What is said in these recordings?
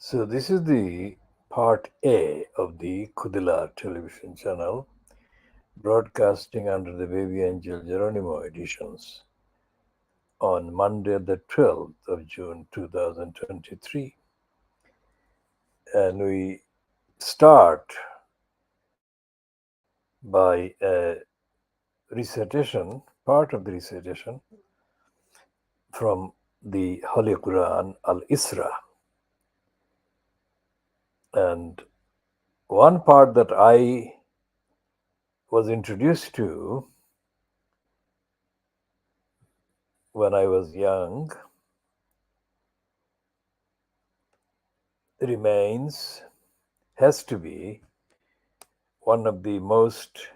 So this is the part A of the Khoodeelaar television channel, broadcasting under the Baby Angel Geronimo editions on Monday, the 12th of June 2023. And we start by a recitation, part of the recitation from the Holy Quran, Al Isra. And one part that I was introduced to when I was young has to be one of the most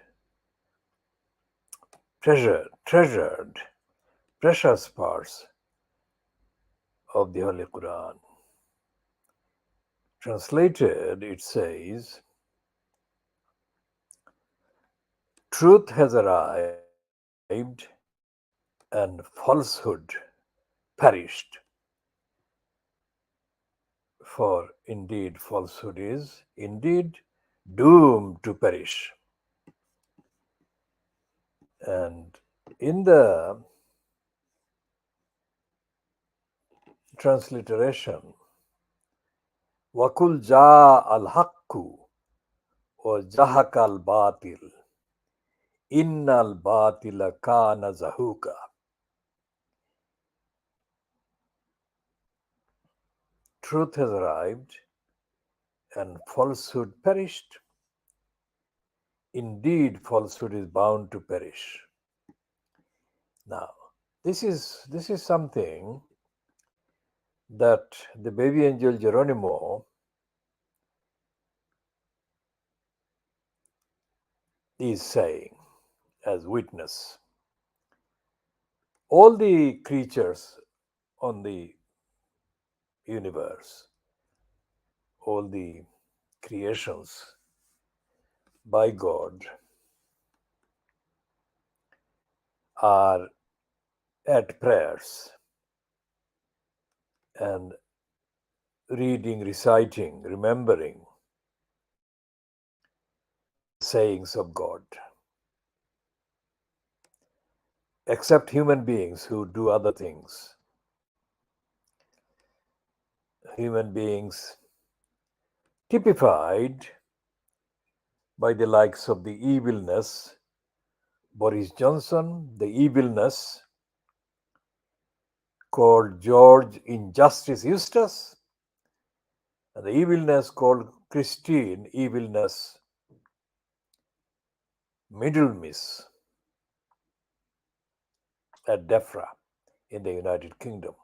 treasured, precious parts of the Holy Quran. Translated, it says, truth has arrived and falsehood perished. For indeed, falsehood is indeed doomed to perish. And in the transliteration, Wakul Haqqu or Zahakal Baatil, Innal Baatila Kaana Zahooqa. Truth has arrived and falsehood perished. Indeed, falsehood is bound to perish. Now, this is something that the baby angel Geronimo is saying as witness. All the creatures on the universe, all the creations by God are at prayers and reading, reciting, remembering the sayings of God. Except human beings who do other things. Human beings typified by the likes of the Evilness, Boris Johnson, the Evilness called George Injustice Eustace, and the Evilness called Christine Evilness Middle Miss at Defra in the United Kingdom.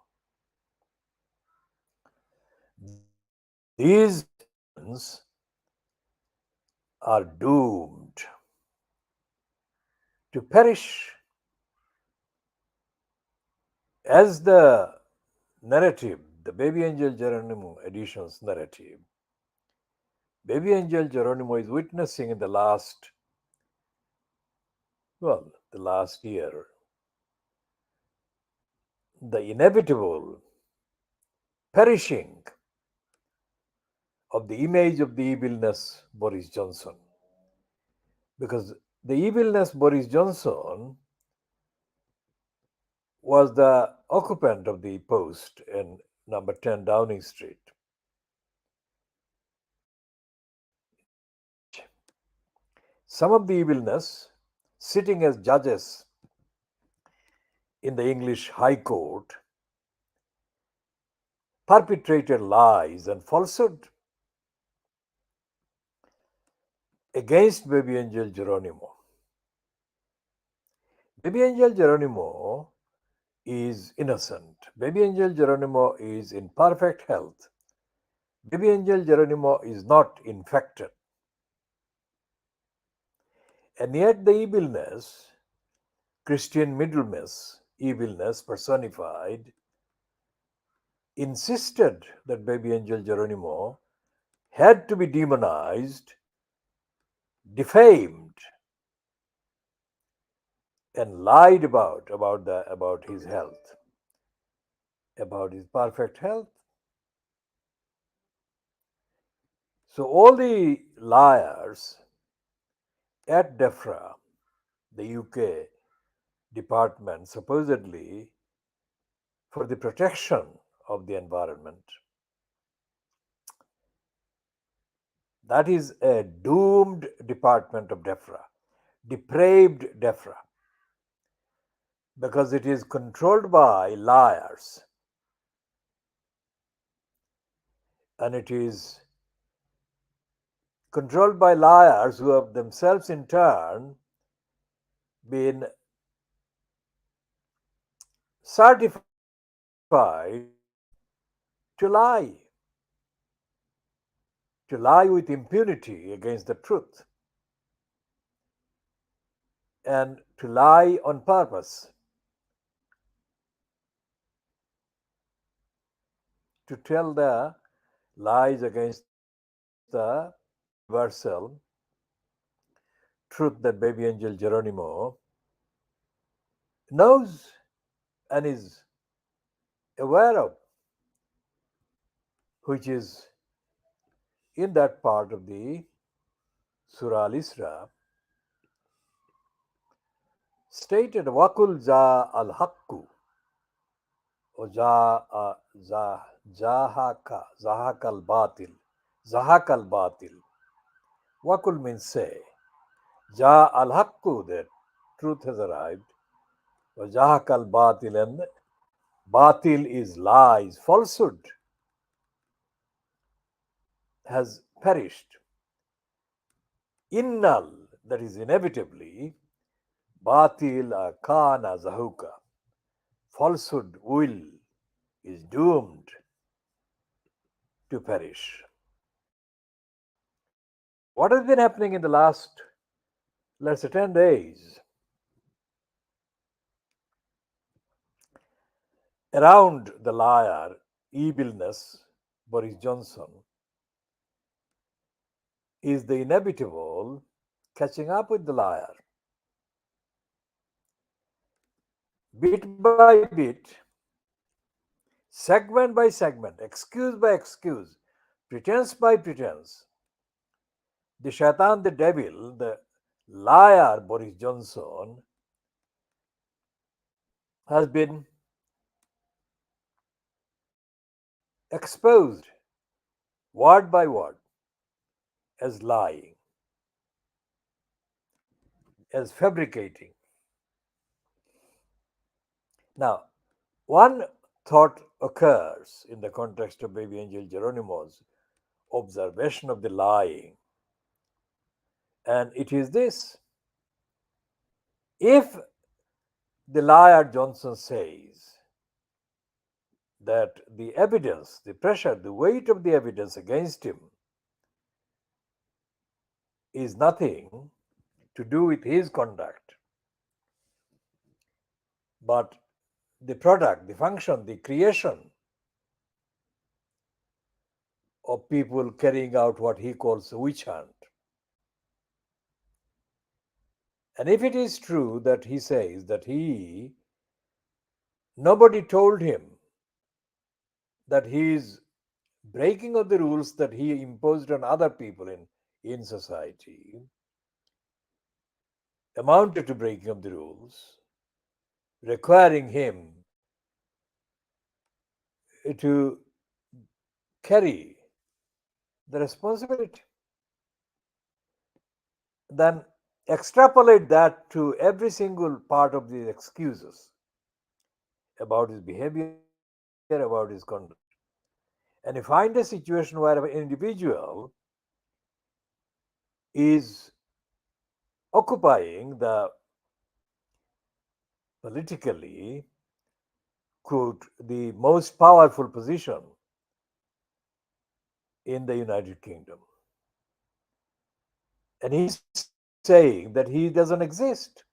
These are doomed to perish. As the narrative, the Baby Angel Geronimo edition's narrative, Baby Angel Geronimo is witnessing in the last year, the inevitable perishing of the image of the evilness Boris Johnson. Because the evilness Boris Johnson was the occupant of the post in number 10 Downing Street. Some of the evilness sitting as judges in the English High Court perpetrated lies and falsehood against Baby Angel Geronimo. Baby Angel Geronimo is innocent. Baby Angel Geronimo is in perfect health. Baby Angel Geronimo is not infected. And yet the evilness, Christian Middlemiss, evilness personified, insisted that Baby Angel Geronimo had to be demonized, defamed, and lied about his health, about his perfect health. So all the liars at DEFRA, the UK department supposedly for the protection of the environment, that is a doomed department of DEFRA, depraved DEFRA, because it is controlled by liars, and it is controlled by liars who have themselves in turn been certified to lie with impunity against the truth, and to lie on purpose, to tell the lies against the universal truth that baby angel Geronimo knows and is aware of, which is in that part of the Surah Isra stated Wakul al Haqqu or Zahakal Baatil. Zahakal Baatil. Wakul means say. Al Haqqu, that truth has arrived. Or Zahakal Baatil, and Baatil is lies, falsehood has perished. Innal, that is inevitably, Baatil Kaana Zahooqa, falsehood will is doomed to perish. What has been happening in the last, let's say, 10 days around the liar, Evilness, Boris Johnson, is the inevitable catching up with the liar. Bit by bit, segment by segment, excuse by excuse, pretense by pretense, the shaitan, the devil, the liar Boris Johnson has been exposed word by word as lying, as fabricating. Now, one thought occurs in the context of baby angel Geronimo's observation of the lying, and it is this: if the liar Johnson says that the evidence, the pressure, the weight of the evidence against him is nothing to do with his conduct, but the product, the function, the creation of people carrying out what he calls a witch hunt. And if it is true that he says that nobody told him that he is breaking of the rules that he imposed on other people in society, amounted to breaking of the rules, requiring him to carry the responsibility. Then extrapolate that to every single part of the excuses about his behavior, about his conduct. And you find a situation where an individual is occupying the politically, quote, the most powerful position in the United Kingdom. And he's saying that he doesn't exist.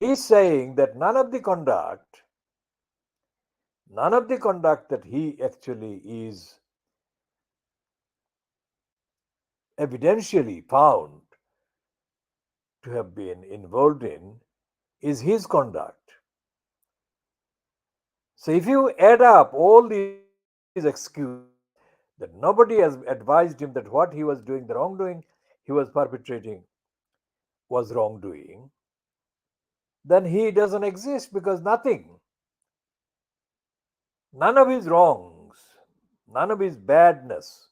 He's saying that none of the conduct that he actually is evidentially found to have been involved in is his conduct. So if you add up all these excuses, that nobody has advised him that what he was doing, the wrongdoing he was perpetrating, was wrongdoing, then he doesn't exist because nothing, none of his wrongs, none of his badness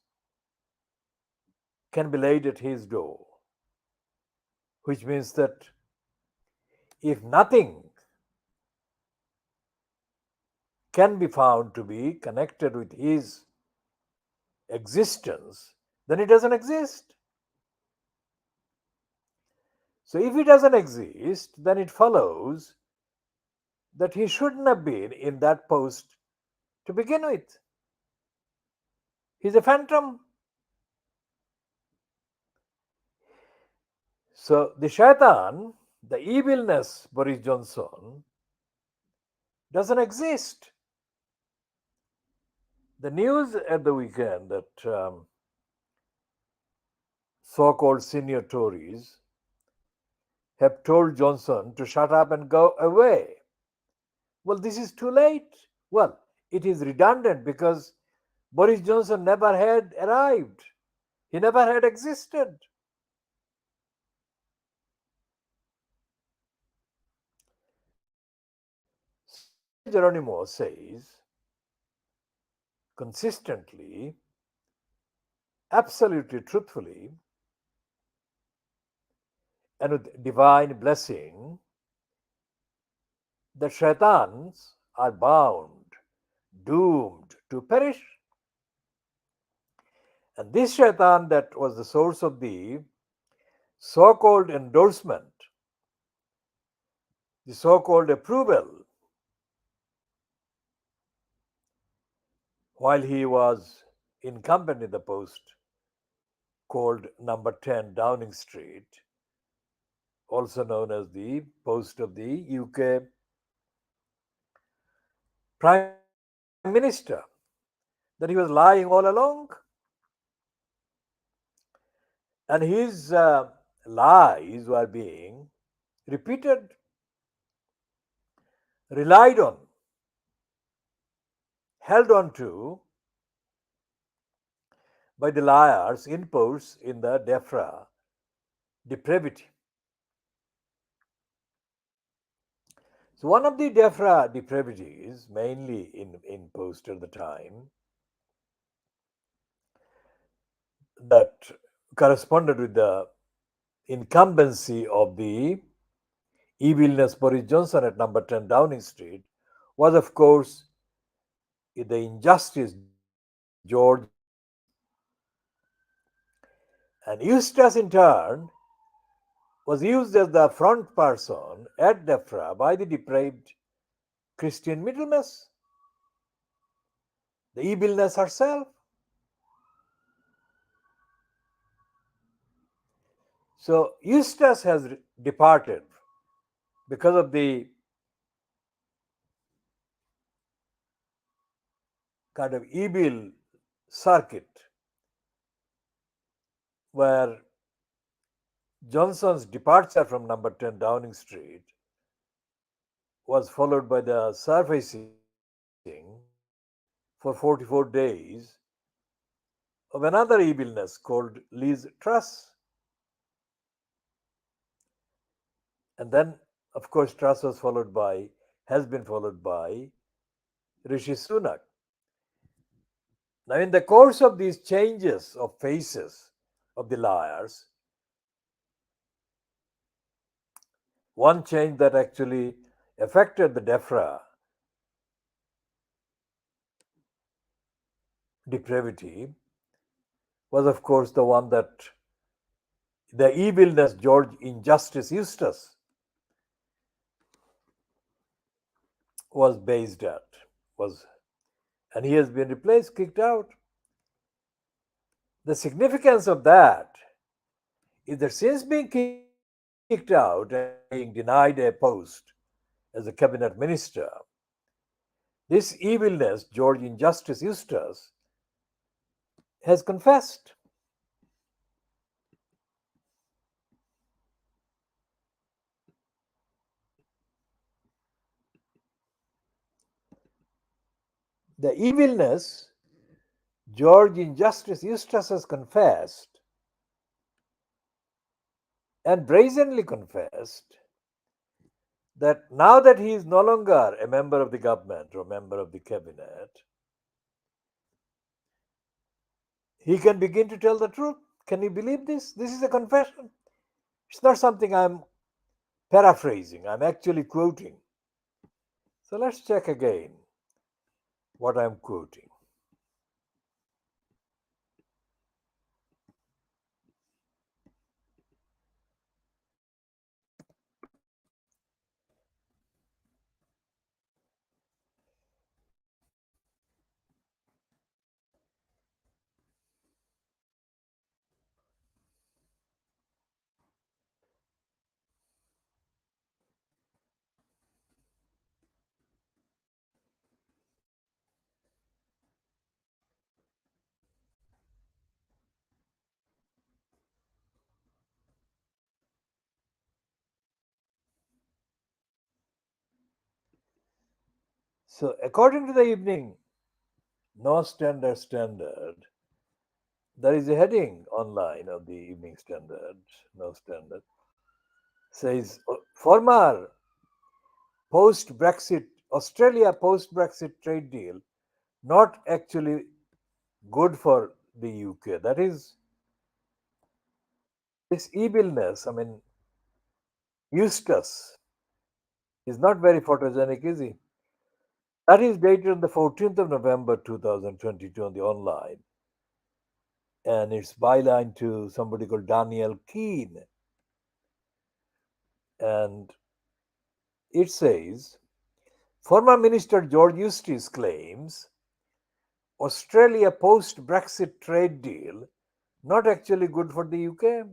can be laid at his door, which means that if nothing can be found to be connected with his existence, then it doesn't exist. So if it doesn't exist, then it follows that he shouldn't have been in that post to begin with. He's a phantom. So the shaitan, the evilness, Boris Johnson, doesn't exist. The news at the weekend that so called senior Tories have told Johnson to shut up and go away. Well, this is too late. Well, it is redundant because Boris Johnson never had arrived, he never had existed. So Geronimo says consistently, absolutely truthfully, and with divine blessing, the shaitans are bound, doomed to perish. And this shaitan that was the source of the so called endorsement, the so called approval, while he was incumbent in the post called number 10 Downing Street, also known as the post of the UK Prime Minister, that he was lying all along. And his lies were being repeated, relied on, held on to by the liars in posts in the DEFRA depravity. So one of the DEFRA depravities, mainly in post at the time, that corresponded with the incumbency of the evilness Boris Johnson at number 10 Downing Street, was of course the injustice George Eustace. And Eustace in turn was used as the front person at DEFRA by the depraved Christian middlemass, the evilness herself. So Eustace has departed because of the kind of evil circuit where Johnson's departure from number 10 Downing Street was followed by the surfacing for 44 days of another evilness called Liz Truss. And then, of course, Truss was followed by, has been followed by Rishi Sunak. Now, in the course of these changes of faces of the liars, one change that actually affected the DEFRA depravity was, of course, the one that the evilness George Injustice Eustace was based at, was, and he has been replaced, kicked out. The significance of that is that since being kicked out and being denied a post as a cabinet minister, this evilness, George Injustice Eustace, has confessed. The evilness, George Injustice Eustace has confessed, and brazenly confessed, that now that he is no longer a member of the government or member of the cabinet, he can begin to tell the truth. Can you believe this? This is a confession. It's not something I'm paraphrasing, I'm actually quoting. So let's check again what I'm quoting. So, according to the evening, no standard, there is a heading online of the Evening Standard, no standard, says former post Brexit, Australia post Brexit trade deal not actually good for the UK. That is, this evilness, I mean, Eustace is not very photogenic, is he? That is dated on the 14th of November 2022 on the online. And it's byline to somebody called Daniel Keane. And it says, former Minister George Eustace claims Australia post Brexit trade deal not actually good for the UK.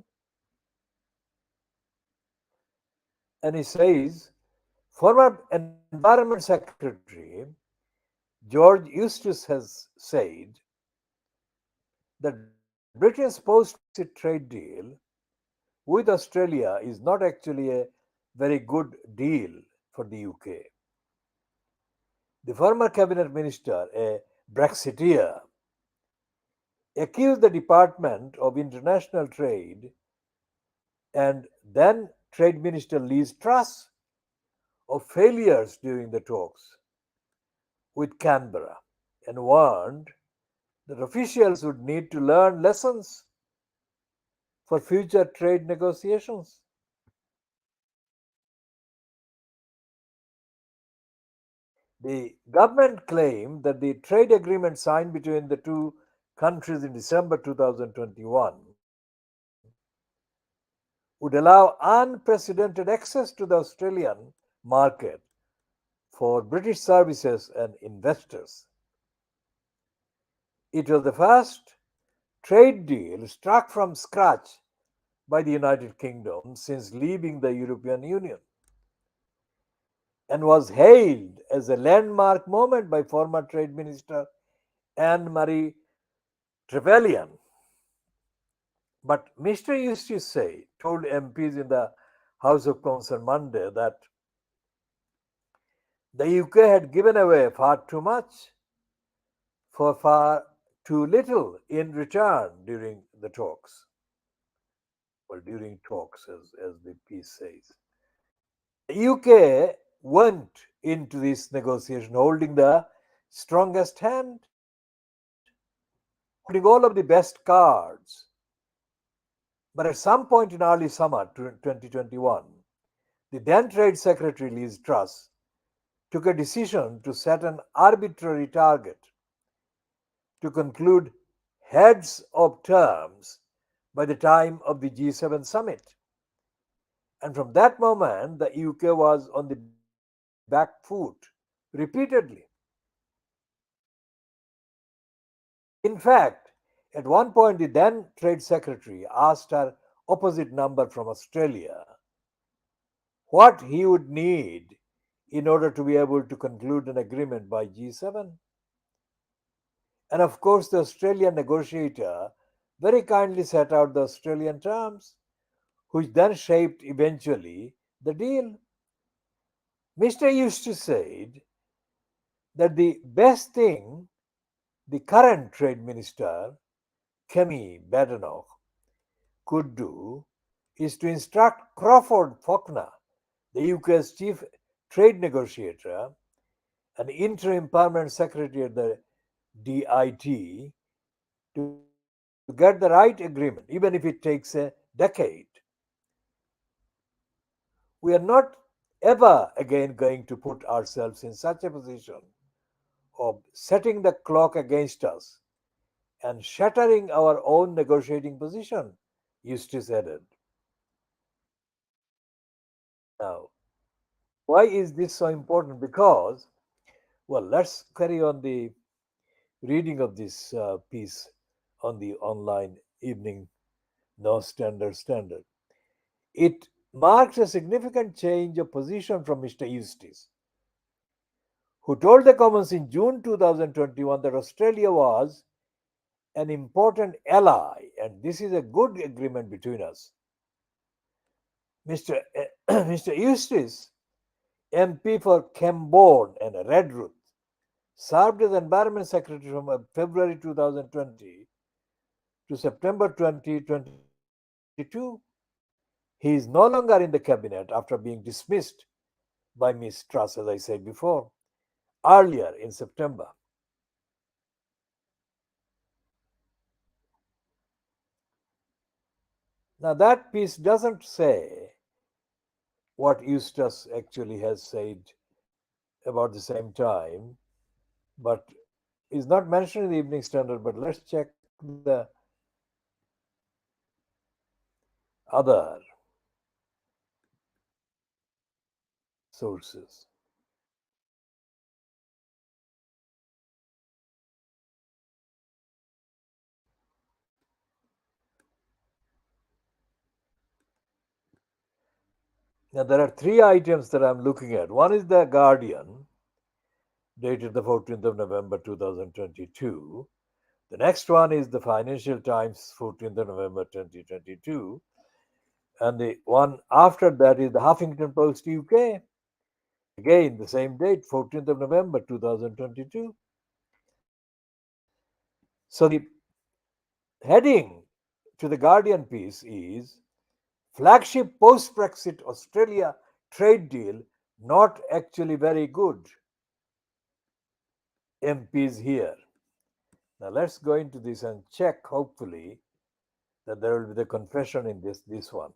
And he says, former Environment Secretary George Eustace has said that Britain's post Brexit trade deal with Australia is not actually a very good deal for the UK. The former cabinet minister, a Brexiteer, accused the Department of International Trade and then Trade Minister Liz Truss of failures during the talks with Canberra and warned that officials would need to learn lessons for future trade negotiations. The government claimed that the trade agreement signed between the two countries in December 2021 would allow unprecedented access to the Australian market for British services and investors. It was the first trade deal struck from scratch by the United Kingdom since leaving the European Union and was hailed as a landmark moment by former Trade Minister Anne Marie Trevelyan. But Mr. Eustace told MPs in the House of Commons on Monday that the UK had given away far too much for far too little in return during the talks. Well, during talks, as the piece says. The UK went into this negotiation holding the strongest hand, holding all of the best cards. But at some point in early summer 2021, the then Trade Secretary Liz Truss took a decision to set an arbitrary target to conclude heads of terms by the time of the G7 summit. And from that moment, the UK was on the back foot repeatedly. In fact, at one point, the then Trade Secretary asked her opposite number from Australia what he would need in order to be able to conclude an agreement by G7. And of course, the Australian negotiator very kindly set out the Australian terms, which then shaped eventually the deal. Mr. Eustace said that the best thing the current Trade Minister, Kemi Badenoch, could do is to instruct Crawford Faulkner, the UK's chief trade negotiator and interim permanent secretary at the DIT, to get the right agreement, even if it takes a decade. We are not ever again going to put ourselves in such a position of setting the clock against us and shattering our own negotiating position, Eustace added. Now, why is this so important? Because, well, let's carry on the reading of this piece on the online evening no standard. It marks a significant change of position from Mr. Eustace, who told the Commons in June 2021 that Australia was an important ally and this is a good agreement between us. Mr. Mr. Eustace, MP for Camborne and Redruth, served as Environment Secretary from February 2020 to September 2022. He is no longer in the cabinet after being dismissed by Ms. Truss, as I said before, earlier in September. Now, that piece doesn't say what Eustace actually has said about the same time, but is not mentioned in the Evening Standard. But let's check the other sources. Now, there are three items that I'm looking at. One is the Guardian, dated the 14th of November 2022. The next one is the Financial Times, 14th of November 2022. And the one after that is the Huffington Post UK, again the same date, 14th of November 2022. So the heading to the Guardian piece is Flagship Post Brexit Australia Trade Deal Not Actually Very Good. MPs here. Now let's go into this and check, hopefully, that there will be the confession in this one.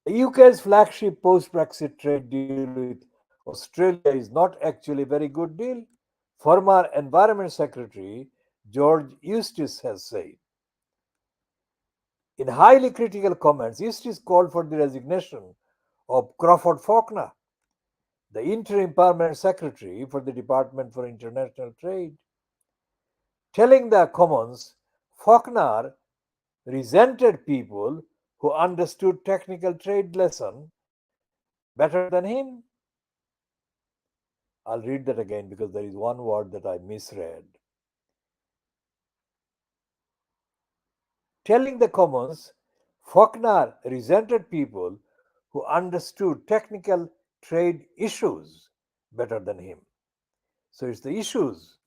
The UK's flagship post-Brexit trade deal with Australia is not actually a very good deal, former Environment Secretary George Eustace has said. In highly critical comments, Eustace called for the resignation of Crawford Faulkner, the interim permanent secretary for the Department for International Trade, telling the Commons Faulkner resented people who understood technical trade lesson better than him. I'll read that again because there is one word that I misread. Telling the Commons, Faulkner resented people who understood technical trade issues better than him. So it's the issues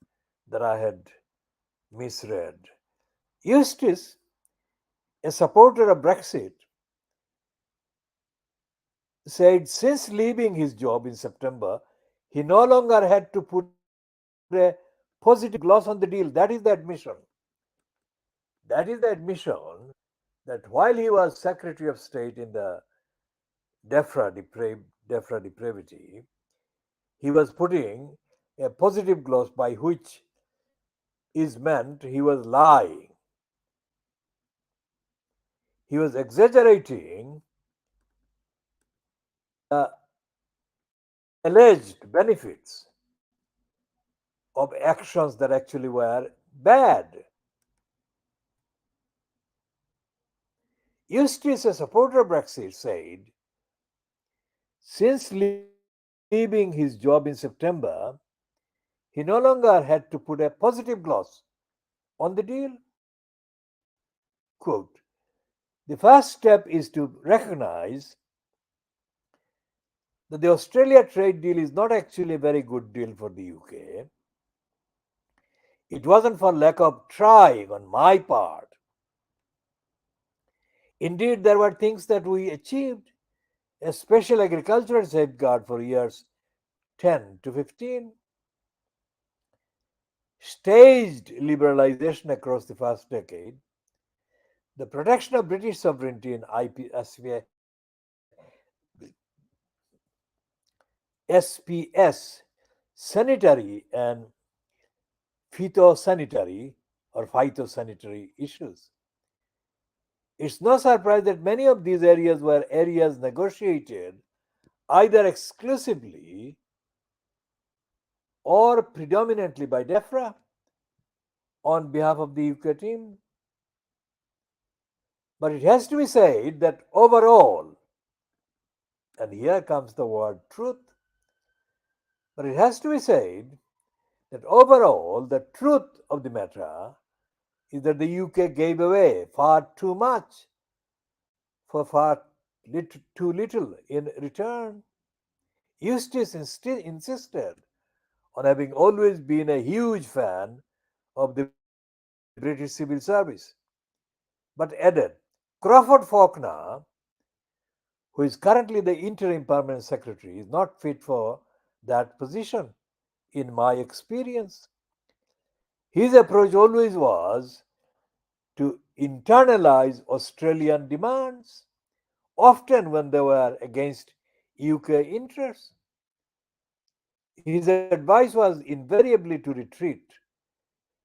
that I had misread. Eustace, a supporter of Brexit, said since leaving his job in September, he no longer had to put a positive gloss on the deal. That is the admission. That is the admission that while he was Secretary of State in the DEFRA depravity, he was putting a positive gloss by which is meant he was lying. He was exaggerating the alleged benefits of actions that actually were bad. Eustace, a supporter of Brexit, said since leaving his job in September, he no longer had to put a positive gloss on the deal. Quote, the first step is to recognize that the Australia trade deal is not actually a very good deal for the UK. It wasn't for lack of trying on my part. Indeed, there were things that we achieved, a special agricultural safeguard for years 10 to 15, staged liberalization across the first decade, the protection of British sovereignty in SPS, sanitary and phytosanitary phytosanitary issues. It's no surprise that many of these areas were areas negotiated either exclusively or predominantly by DEFRA on behalf of the UK team. But it has to be said that overall, and here comes the word truth, but it has to be said that overall, the truth of the matter is that the UK gave away far too much for too little in return. Eustace insisted on having always been a huge fan of the British civil service, but added, Crawford Faulkner, who is currently the interim permanent secretary, is not fit for that position, in my experience. His approach always was to internalize Australian demands, often when they were against UK interests. His advice was invariably to retreat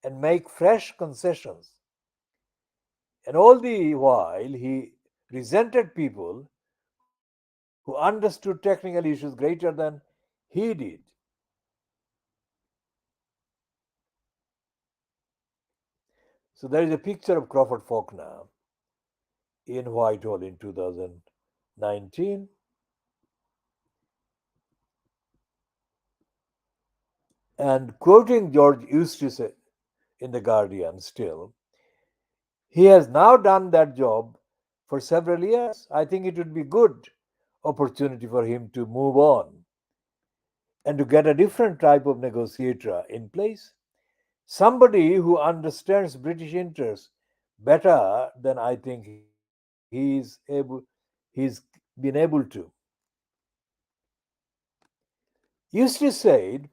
and make fresh concessions. And all the while, he resented people who understood technical issues greater than he did. So there is a picture of Crawford Faulkner in Whitehall in 2019. And quoting George Eustace in The Guardian still, he has now done that job for several years. I think it would be good opportunity for him to move on and to get a different type of negotiator in place. Somebody who understands British interests better than I think he's been able to. Eustace said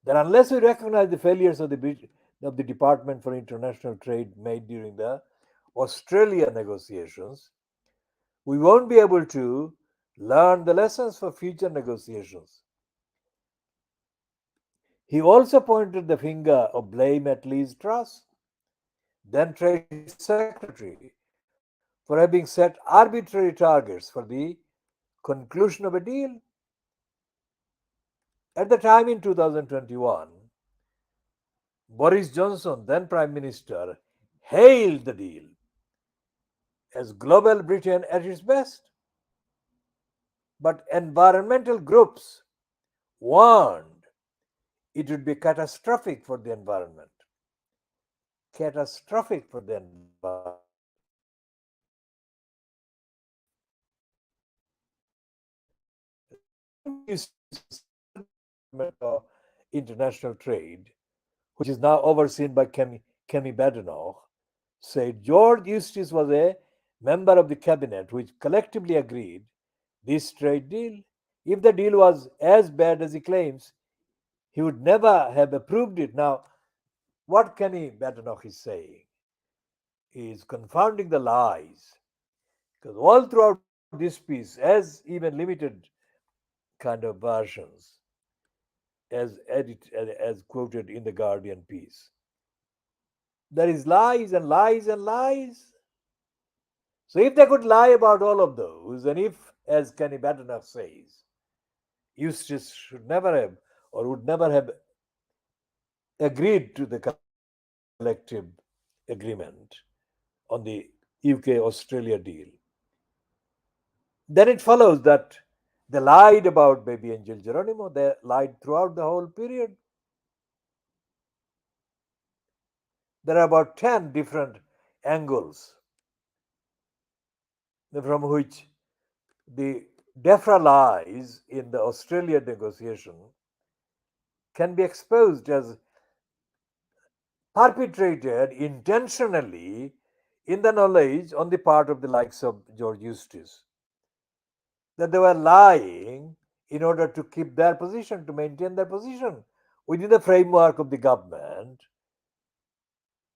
that unless we recognize the failures of the Department for International Trade made during the Australia negotiations, we won't be able to learn the lessons for future negotiations. He also pointed the finger of blame at Liz Truss, then Trade Secretary, for having set arbitrary targets for the conclusion of a deal. At the time in 2021, Boris Johnson, then Prime Minister, hailed the deal as global Britain at its best. But environmental groups warned it would be catastrophic for the environment. Catastrophic for the environment. International Trade, which is now overseen by Kemi Badenoch, said George Eustace was a member of the cabinet which collectively agreed this trade deal. If the deal was as bad as he claims, he would never have approved it. Now, what Kemi Badenoch is saying is confounding the lies. Because all throughout this piece, as even limited kind of versions, as quoted in the Guardian piece, there is lies and lies and lies. So if they could lie about all of those, and if, as Kenny Badenoch says, Eustace should never have or would never have agreed to the collective agreement on the UK Australia deal, then it follows that they lied about baby Angel Geronimo. They lied throughout the whole period. There are about 10 different angles from which the DEFRA lies in the Australia negotiation can be exposed as perpetrated intentionally in the knowledge on the part of the likes of George Eustace that they were lying in order to keep their position, to maintain their position within the framework of the government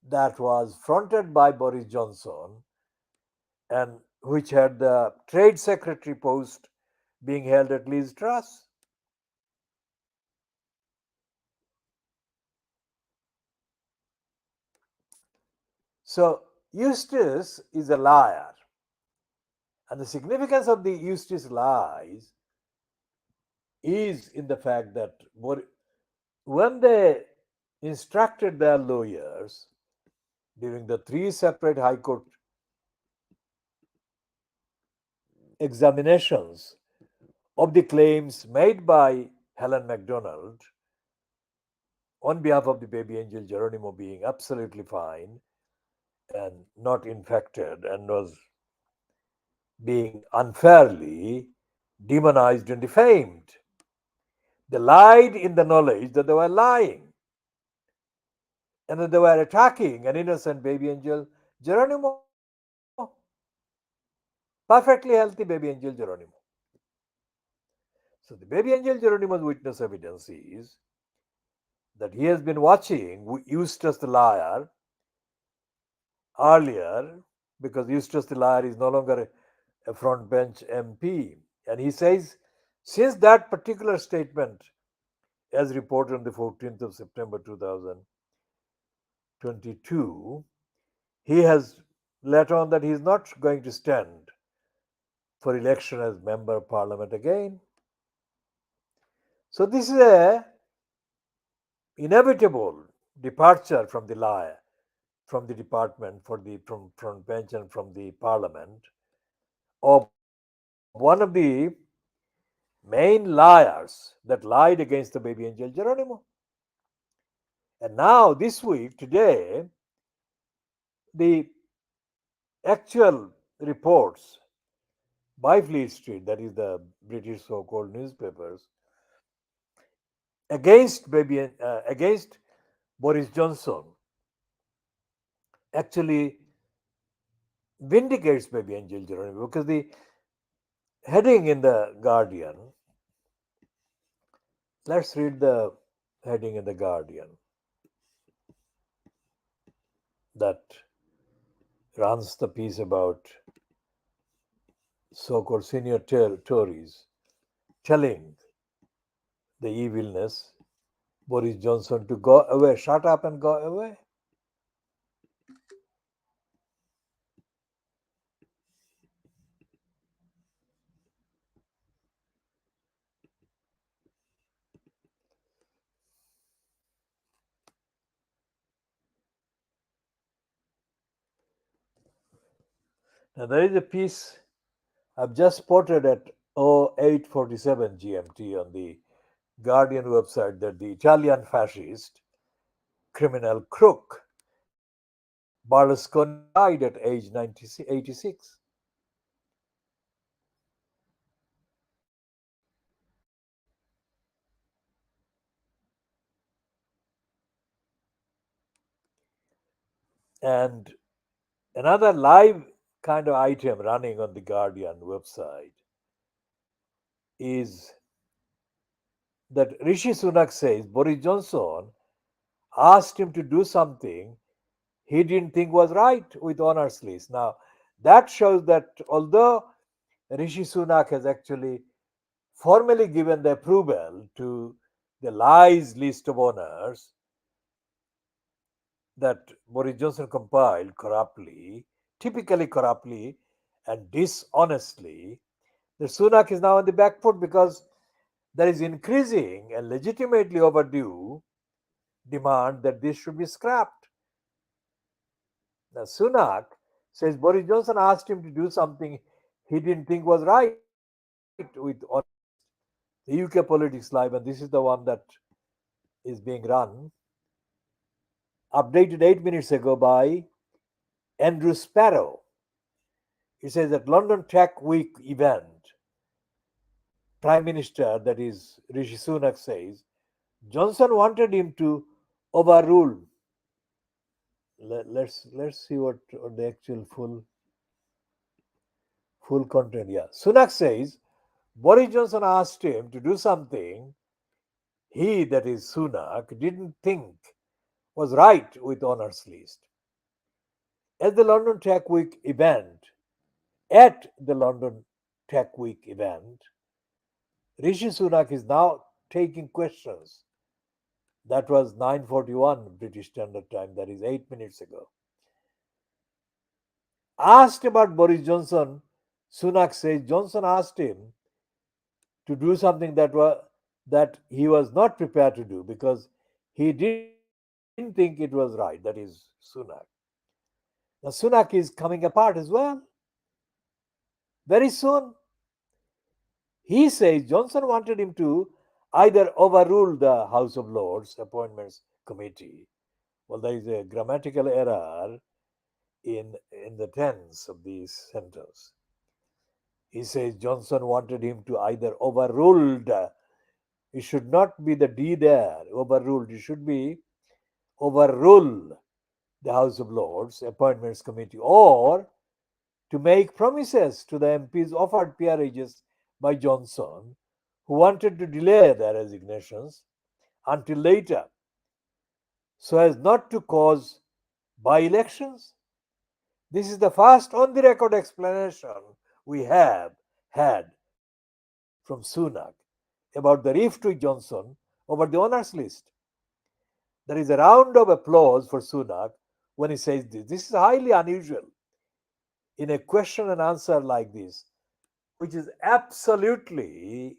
that was fronted by Boris Johnson and which had the trade secretary post being held at Liz Truss. So Eustace is a liar. And the significance of the Eustace lies is in the fact that when they instructed their lawyers during the three separate High Court examinations of the claims made by Helen MacDonald on behalf of the baby angel Geronimo being absolutely fine and not infected and was being unfairly demonized and defamed. They lied in the knowledge that they were lying and that they were attacking an innocent baby angel Geronimo, perfectly healthy baby angel Geronimo. So the baby angel Geronimo's witness evidence is that he has been watching Eustace the liar earlier because Eustace the liar is no longer a front bench MP. And he says, since that particular statement, as reported on the 14th of September 2022, he has let on that he is not going to stand for election as member of parliament again. So this is a inevitable departure from the liar, from the department, from front bench and from the parliament of one of the main liars that lied against the baby angel Geronimo. And now this week, today, the actual reports by Fleet Street, that is the British so-called newspapers, against Boris Johnson actually vindicates baby angel Geronimo because the heading in the Guardian, let's read the heading in the Guardian that runs the piece about so-called senior Tories telling the evilness Boris Johnson to go away, shut up and go away. Now there is a piece I've just spotted at 0847 GMT on the Guardian website that the Italian fascist criminal crook Berlusconi died at age 86. And another live kind of item running on the Guardian website is that Rishi Sunak says Boris Johnson asked him to do something he didn't think was right with honors list. Now, that shows that although Rishi Sunak has actually formally given the approval to the lies list of honors that Boris Johnson compiled corruptly, typically corruptly and dishonestly, the Sunak is now on the back foot because there is increasing and legitimately overdue demand that this should be scrapped. Now, Sunak says Boris Johnson asked him to do something he didn't think was right with the UK Politics Live, and this is the one that is being run, updated 8 minutes ago by Andrew Sparrow. He says that London Tech Week event Prime Minister, that is Rishi Sunak, says Johnson wanted him to overrule. Let's see what the actual full content. Yeah, Sunak says Boris Johnson asked him to do something he, that is Sunak, didn't think was right with honours list. At the London Tech Week event, at the London Tech Week event, Rishi Sunak is now taking questions. That was 9:41 British Standard Time, that is 8 minutes ago. Asked about Boris Johnson, Sunak says Johnson asked him to do something that he was not prepared to do because he didn't think it was right. That is Sunak. Now Sunak is coming apart as well. Very soon, he says Johnson wanted him to either overrule the House of Lords Appointments Committee. Well, there is a grammatical error in the tense of this sentence. He says Johnson wanted him to either overruled. It should not be the D there, overruled. It should be overrule the House of Lords Appointments Committee, or to make promises to the MPs offered peerages by Johnson, who wanted to delay their resignations until later so as not to cause by elections. This is the first on the record explanation we have had from Sunak about the rift with Johnson over the honours list. There is a round of applause for Sunak when he says this. This is highly unusual in a question and answer like this, which is absolutely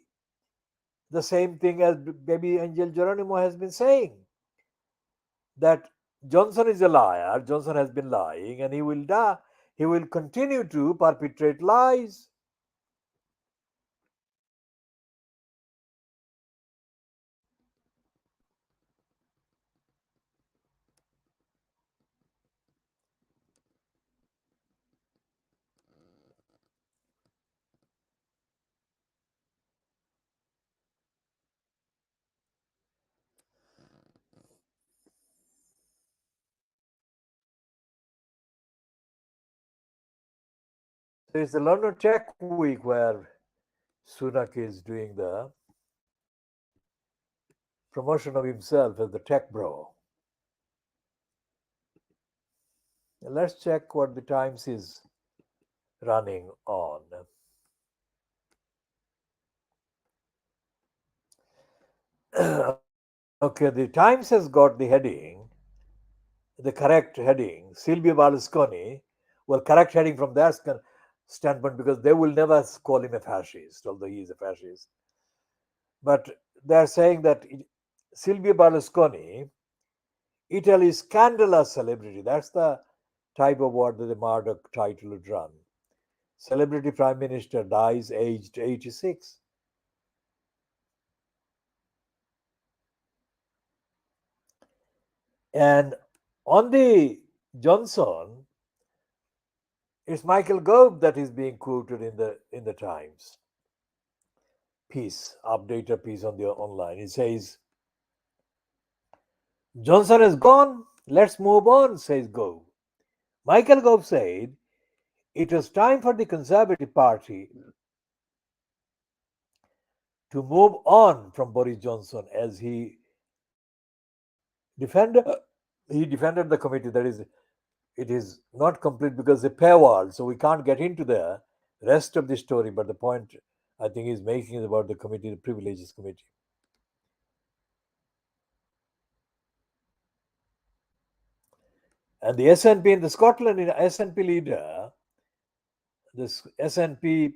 the same thing as baby Angel Geronimo has been saying, that Johnson is a liar, Johnson has been lying, and he will die. He will continue to perpetrate lies. There is the London Tech Week where Sunak is doing the promotion of himself as the tech bro. Let's check what the Times is running on. Okay, the Times has got the heading, the correct heading, Silvio Berlusconi. Well, correct heading from their standpoint because they will never call him a fascist, although he is a fascist. But they're saying that Silvio Berlusconi, Italy's scandalous celebrity, that's the type of word that the Murdoch title would run. Celebrity Prime Minister dies aged 86. And on the Johnson, it's Michael Gove that is being quoted in the Times piece, updated piece on the online. It says, Johnson is gone. Let's move on, says Gove. Michael Gove said it was time for the Conservative Party to move on from Boris Johnson as defended he defended the committee. That is, it is not complete because the paywall, so we can't get into the rest of the story. But the point I think he's making is about the committee, the Privileges Committee. And the SNP in the Scotland SNP leader, this SNP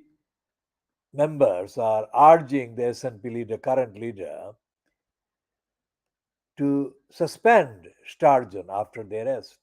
members are urging the SNP leader, current leader, to suspend Sturgeon after the arrest.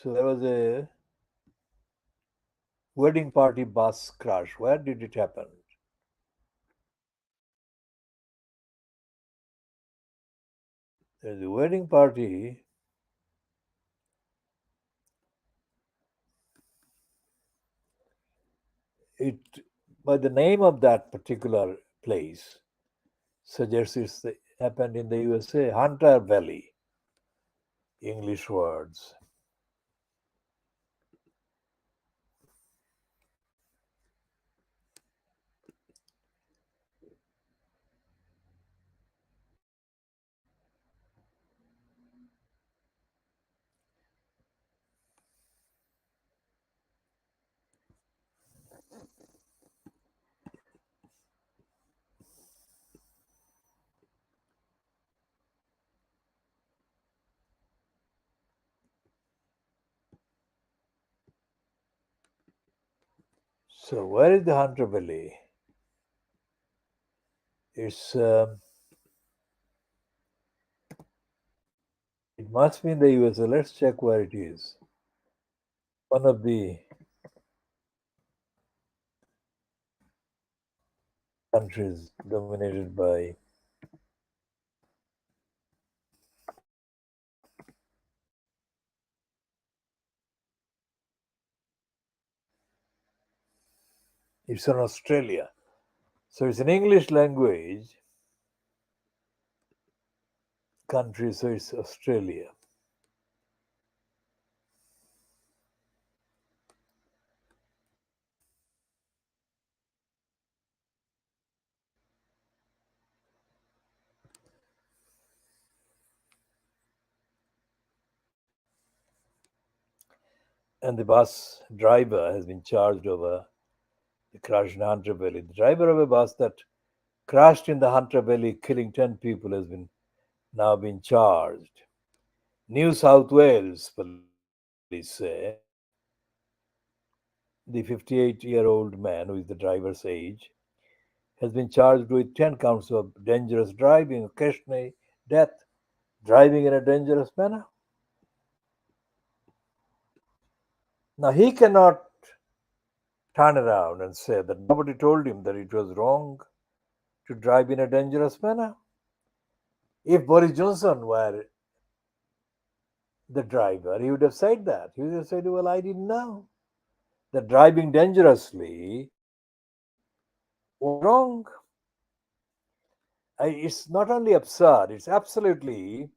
So there was a wedding party bus crash. Where did it happen? There's a wedding party. It by the name of that particular place suggests it happened in the USA, Hunter Valley. English words. So where is the Hunter Valley? It's it must be in the USA. Let's check where it is. One of the countries dominated by it's in Australia. So it's an English language country, so it's Australia. And the bus driver has been charged over the crash in Hunter Valley. The driver of a bus that crashed in the Hunter Valley, killing 10 people, has been now been charged. New South Wales police say the 58-year-old man, who is the driver's age, has been charged with 10 counts of dangerous driving, occasionally death, driving in a dangerous manner. Now, he cannot turn around and say that nobody told him that it was wrong to drive in a dangerous manner. If Boris Johnson were the driver, he would have said that. He would have said, well, I didn't know that driving dangerously was wrong. It's not only absurd, it's absolutely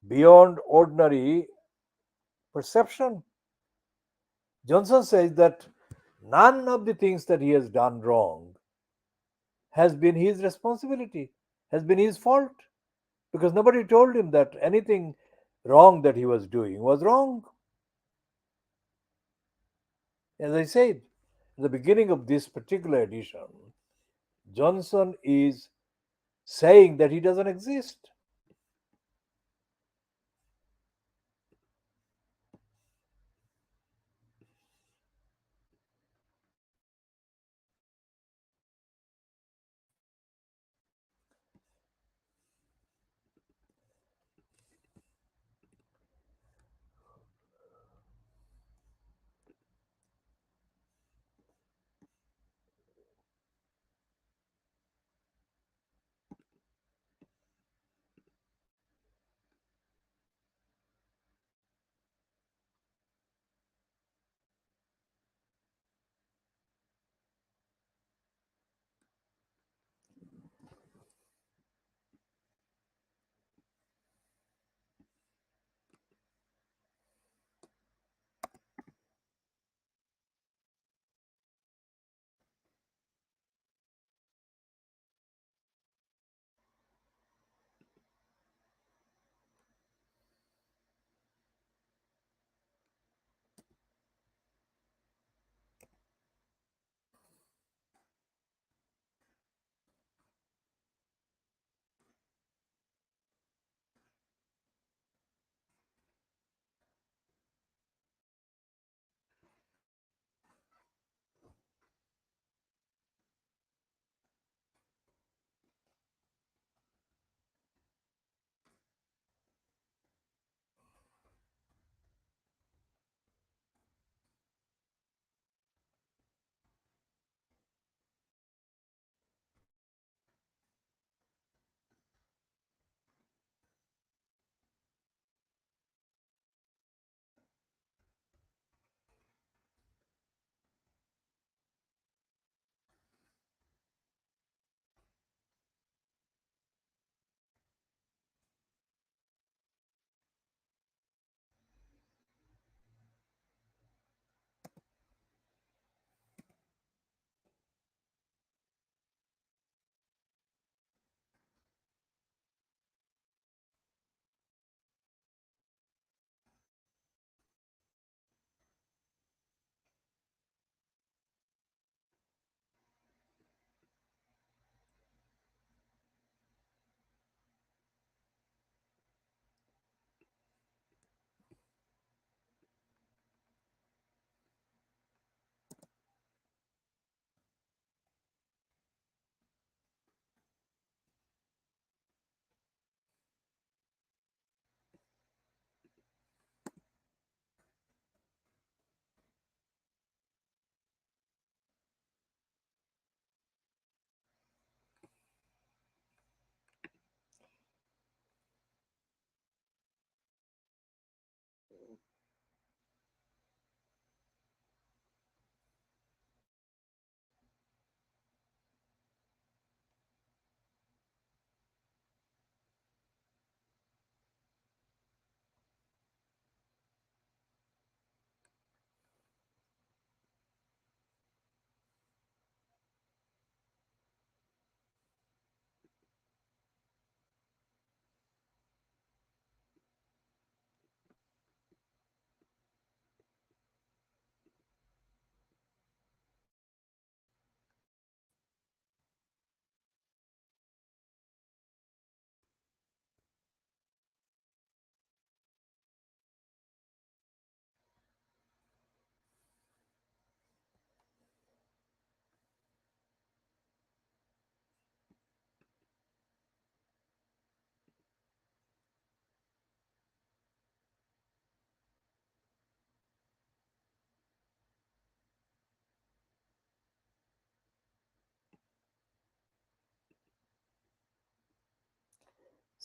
beyond ordinary perception. Johnson says that none of the things that he has done wrong has been his responsibility, has been his fault, because nobody told him that anything wrong that he was doing was wrong. As I said, at the beginning of this particular edition, Johnson is saying that he doesn't exist.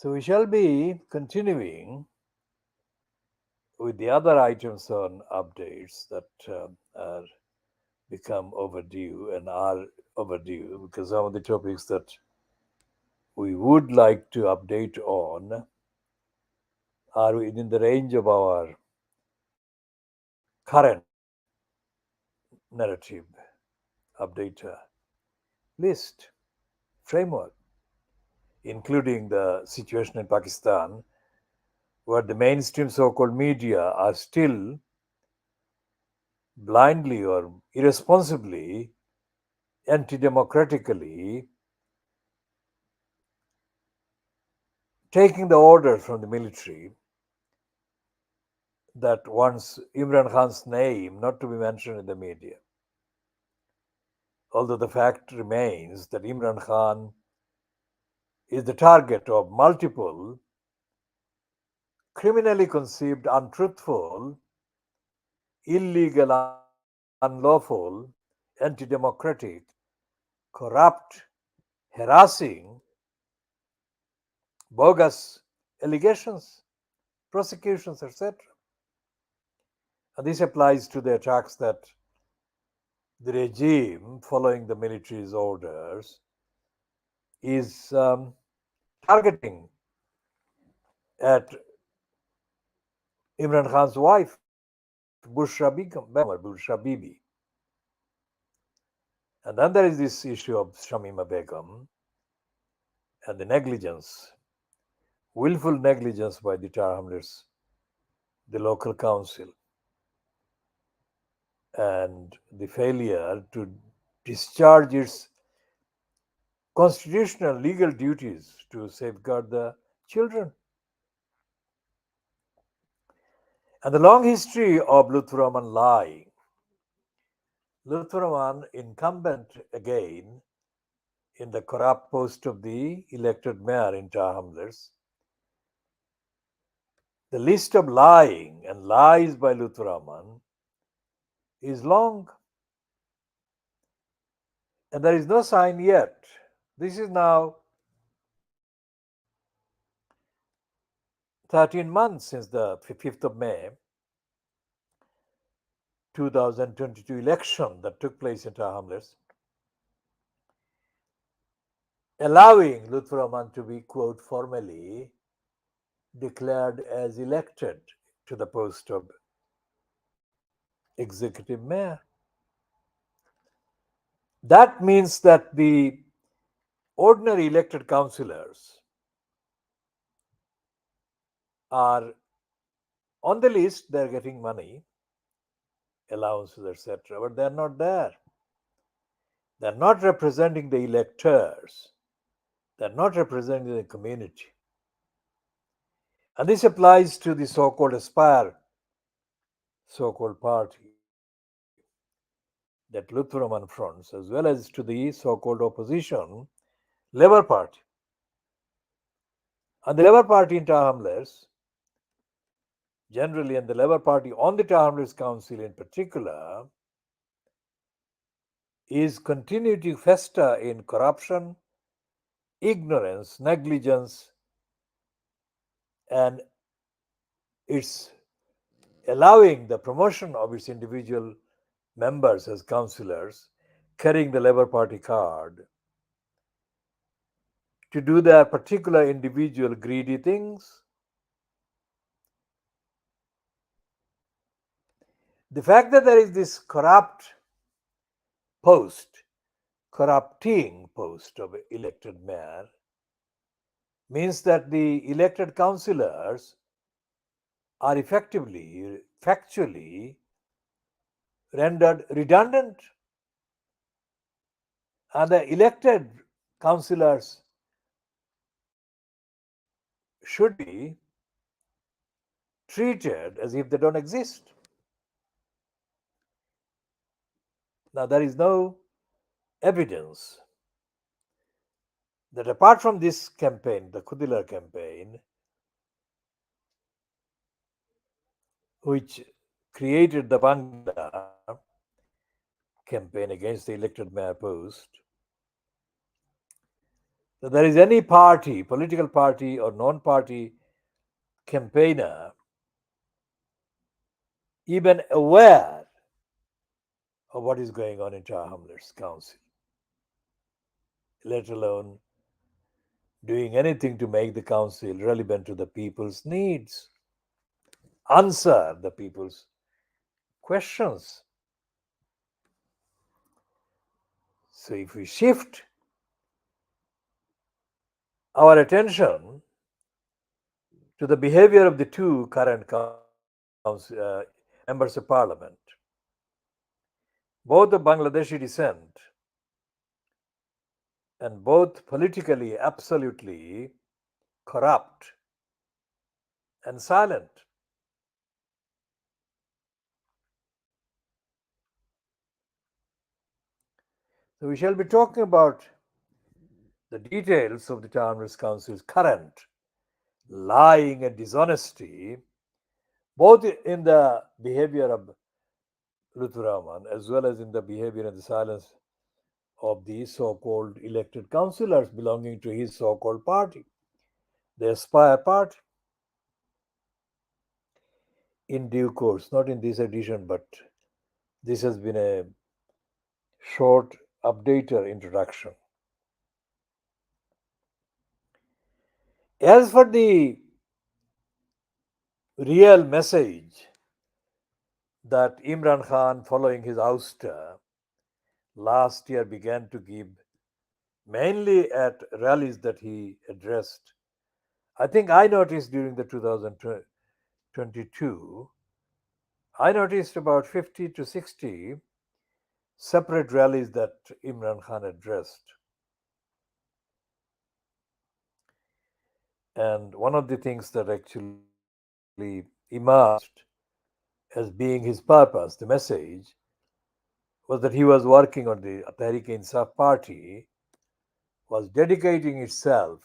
So we shall be continuing with the other items on updates that are become overdue and are overdue, because some of the topics that we would like to update on are within the range of our current narrative update list framework, including the situation in Pakistan, where the mainstream so called media are still blindly or irresponsibly, anti democratically taking the orders from the military that wants Imran Khan's name not to be mentioned in the media. Although the fact remains that Imran Khan is the target of multiple criminally conceived, untruthful, illegal, unlawful, anti democratic, corrupt, harassing, bogus allegations, prosecutions, etc. And this applies to the attacks that the regime, following the military's orders, is targeting at Imran Khan's wife, Bushra Begum, or Bushra Bibi. And then there is this issue of Shamima Begum and the negligence, willful negligence by the Tar Hamlets, the local council, and the failure to discharge its constitutional legal duties to safeguard the children. And the long history of Lutfur Rahman lying. Lutfur Rahman, incumbent again in the corrupt post of the elected mayor in Tar Hamlets, the list of lying and lies by Lutfur Rahman is long. And there is no sign yet. This is now 13 months since the 5th of May 2022 election that took place in Tar Hamlets, allowing Lutfur Rahman to be, quote, formally declared as elected to the post of executive mayor. That means that the ordinary elected councillors are on the list, they're getting money, allowances, etc., but they're not there. They're not representing the electors, they're not representing the community. And this applies to the so called Aspire, so called party that Lutfur Rahman fronts, as well as to the so called opposition, Labour Party. And the Labour Party in Tar Hamlets, generally, and the Labour Party on the Tar Hamlets Council in particular, is continuing to fester in corruption, ignorance, negligence, and it's allowing the promotion of its individual members as councillors carrying the Labour Party card to do their particular individual greedy things. The fact that there is this corrupting post of elected mayor means that the elected councillors are effectively, factually rendered redundant. And the elected councillors should be treated as if they don't exist. Now, there is no evidence that apart from this campaign, the Khoodeelaar campaign, which created the Bangla campaign against the elected mayor post, that there is any party, political party or non-party campaigner even aware of what is going on in Tower Hamlets Council, let alone doing anything to make the council relevant to the people's needs, answer the people's questions. So if we shift our attention to the behavior of the two current members of parliament, both of Bangladeshi descent and both politically absolutely corrupt and silent. So we shall be talking about the details of the Townless Council's current lying and dishonesty, both in the behavior of Lutfur Rahman as well as in the behavior and the silence of the so-called elected councillors belonging to his so-called party, the Aspire party. In due course, not in this edition, but this has been a short updater introduction. As for the real message that Imran Khan, following his ouster, last year began to give, mainly at rallies that he addressed, I think I noticed during the 2022, I noticed about 50 to 60 separate rallies that Imran Khan addressed. And one of the things that actually emerged as being his purpose, the message, was that he was working on the Tehreek-e-Insaf party, was dedicating itself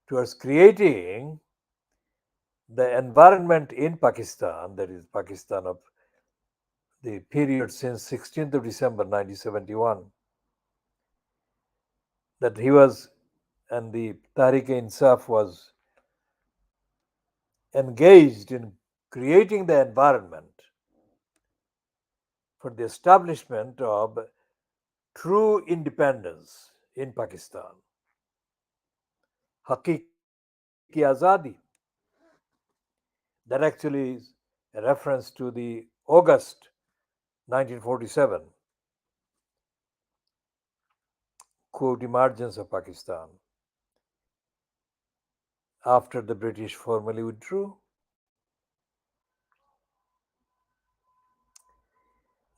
towards creating the environment in Pakistan, that is Pakistan of the period since 16th of December 1971, that he was, and the Tehreek-e-Insaf was engaged in creating the environment for the establishment of true independence in Pakistan, Haqiqi Azadi. That actually is a reference to the August 1947 quote emergence of Pakistan after the British formally withdrew.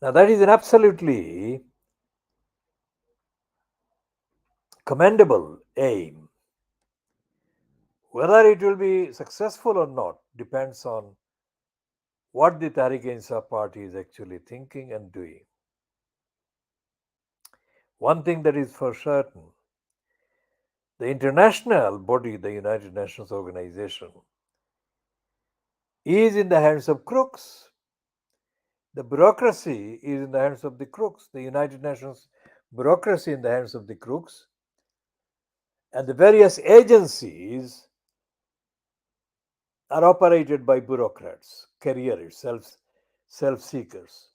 Now that is an absolutely commendable aim. Whether it will be successful or not depends on what the Tehreek-e-Insaf party is actually thinking and doing. One thing that is for certain, the international body, the United Nations Organization, is in the hands of crooks. The bureaucracy is in the hands of the crooks. The United Nations bureaucracy in the hands of the crooks, and the various agencies are operated by bureaucrats, careerists, self-seekers.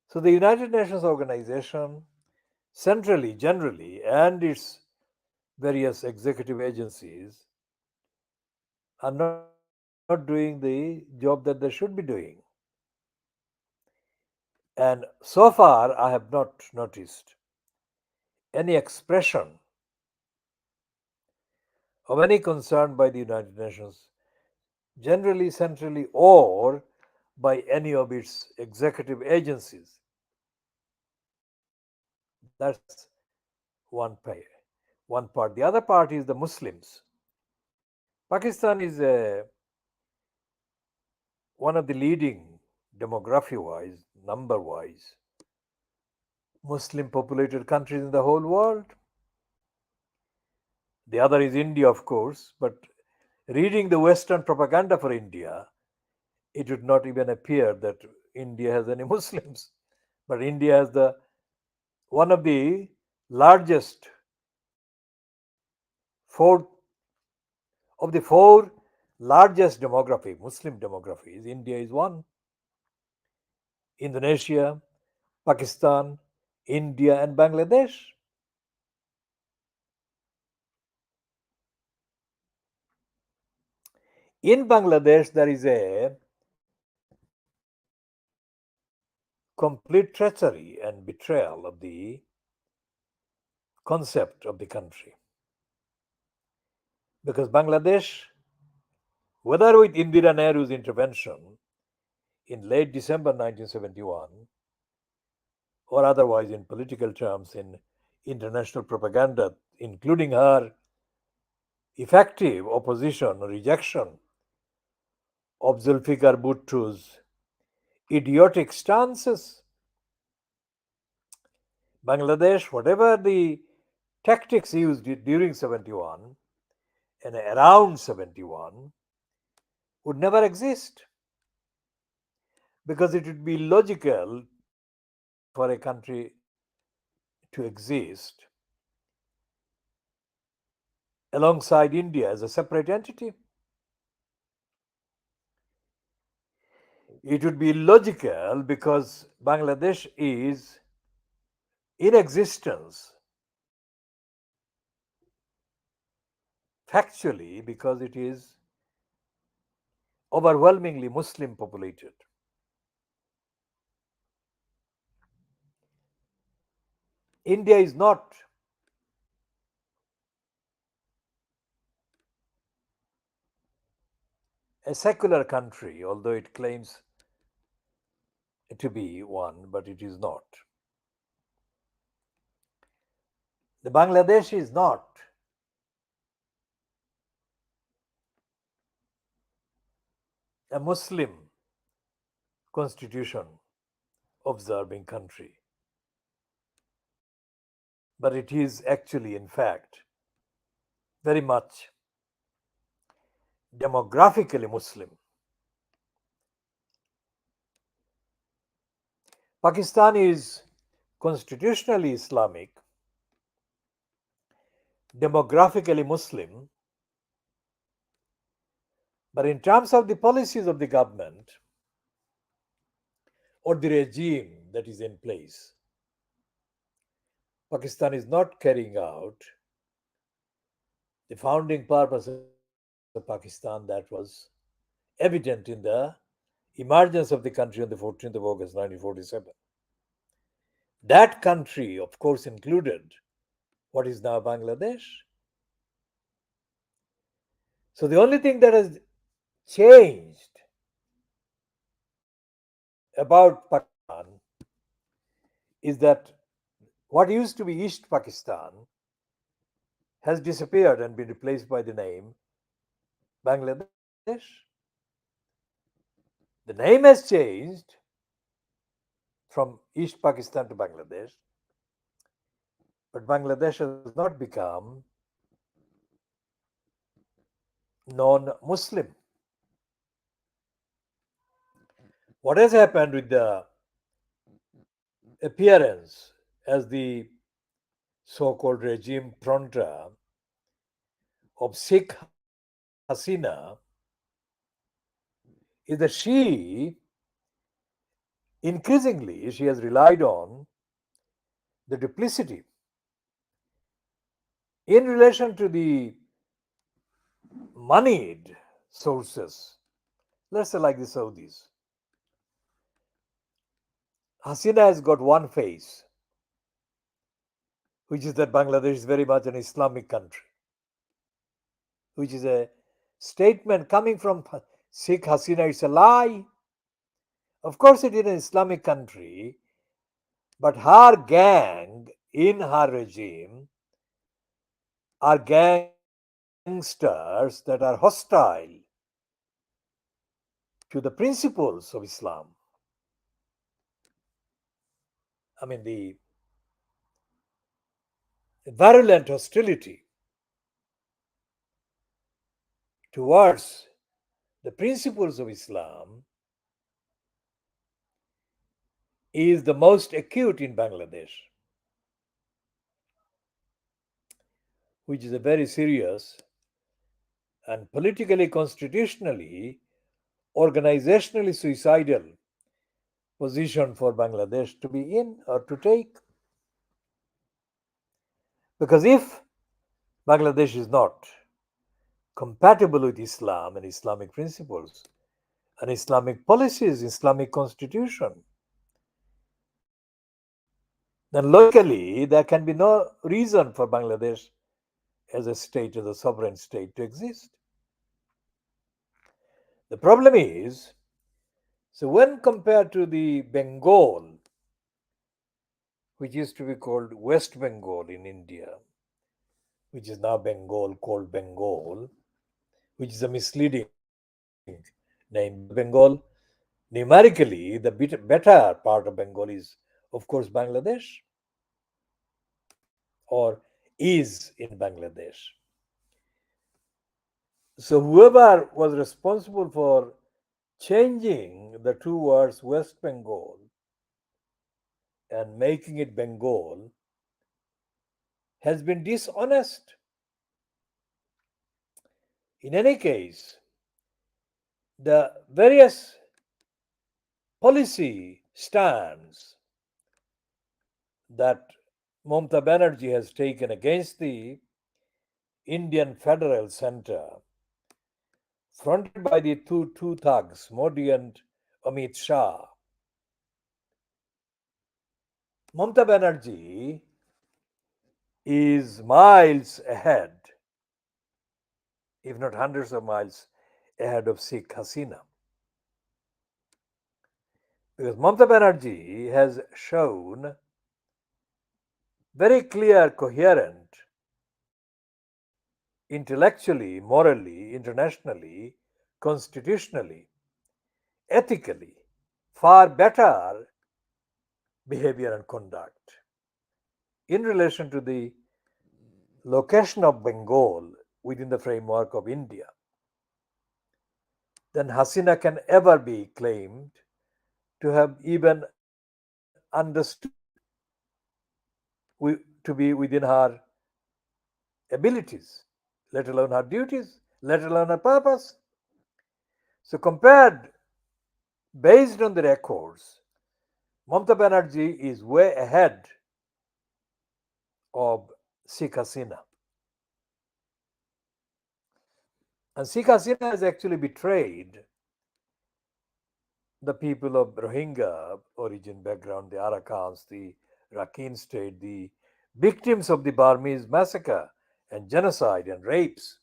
So the United Nations Organization, centrally, generally, and its various executive agencies are not doing the job that they should be doing. And so far, I have not noticed any expression of any concern by the United Nations, generally, centrally, or by any of its executive agencies. That's one part. The other part is the Muslims. Pakistan is one of the leading, demography-wise, number-wise, Muslim populated countries in the whole world. The other is India, of course, but reading the Western propaganda for India, it would not even appear that India has any Muslims. But India has one of the largest four of the four largest demography, Muslim demographies, India is one. Indonesia, Pakistan, India, and Bangladesh. In Bangladesh, there is a complete treachery and betrayal of the concept of the country. Because Bangladesh, whether with Indira Nehru's intervention in late December 1971 or otherwise in political terms in international propaganda, including her effective opposition or rejection of Zulfikar Bhutto's idiotic stances, Bangladesh, whatever the tactics used during 71 and around 71, would never exist because it would be logical for a country to exist alongside India as a separate entity. It would be illogical because Bangladesh is in existence factually because it is overwhelmingly Muslim populated. India is not a secular country, although it claims to be one, but it is not. The Bangladesh is not a Muslim constitution observing country, but it is actually, in fact, very much demographically Muslim. Pakistan is constitutionally Islamic, demographically Muslim, but in terms of the policies of the government or the regime that is in place, Pakistan is not carrying out the founding purpose of Pakistan that was evident in the emergence of the country on the 14th of August 1947. That country, of course, included what is now Bangladesh. So the only thing that has changed about Pakistan is that what used to be East Pakistan has disappeared and been replaced by the name Bangladesh. The name has changed from East Pakistan to Bangladesh, but Bangladesh has not become non Muslim. What has happened with the appearance as the so called regime pronta of Sheikh Hasina is that increasingly, she has relied on the duplicity in relation to the moneyed sources. Let's say like the Saudis. Hasina has got one face, which is that Bangladesh is very much an Islamic country, which is a statement coming from Sheikh Hasina. It's a lie. Of course, it is an Islamic country, but her gang in her regime are gangsters that are hostile to the principles of Islam. I mean, the virulent hostility towards the principles of Islam is the most acute in Bangladesh. which is a very serious and politically, constitutionally, organizationally suicidal position for Bangladesh to be in or to take. Because if Bangladesh is not compatible with Islam and Islamic principles and Islamic policies, Islamic constitution, then logically there can be no reason for Bangladesh as a state, as a sovereign state to exist. The problem is, so when compared to the Bengal, which used to be called West Bengal in India, which is now Bengal, called Bengal, which is a misleading name because Bengal, numerically, the better part of Bengal is, of course, Bangladesh or is in Bangladesh. So, whoever was responsible for changing the two words West Bengal and making it Bengal has been dishonest. In any case, the various policy stands that Mamata Banerjee has taken against the Indian Federal Center, fronted by the two thugs, Modi and Amit Shah. Mamata Banerjee is miles ahead, if not hundreds of miles ahead of Sheikh Hasina. Because Mamata Banerjee has shown very clear, coherent, intellectually, morally, internationally, constitutionally, ethically, far better behavior and conduct in relation to the location of Bengal within the framework of India than Hasina can ever be claimed to have even understood to be within her abilities, let alone her duties, let alone her purpose. So, compared based on the records, Mamata Banerjee is way ahead of Sheikh Hasina. And Sheikh Hasina has actually betrayed the people of Rohingya origin background, the Arakans, the Rakhine state, the victims of the Burmese massacre and genocide and rapes.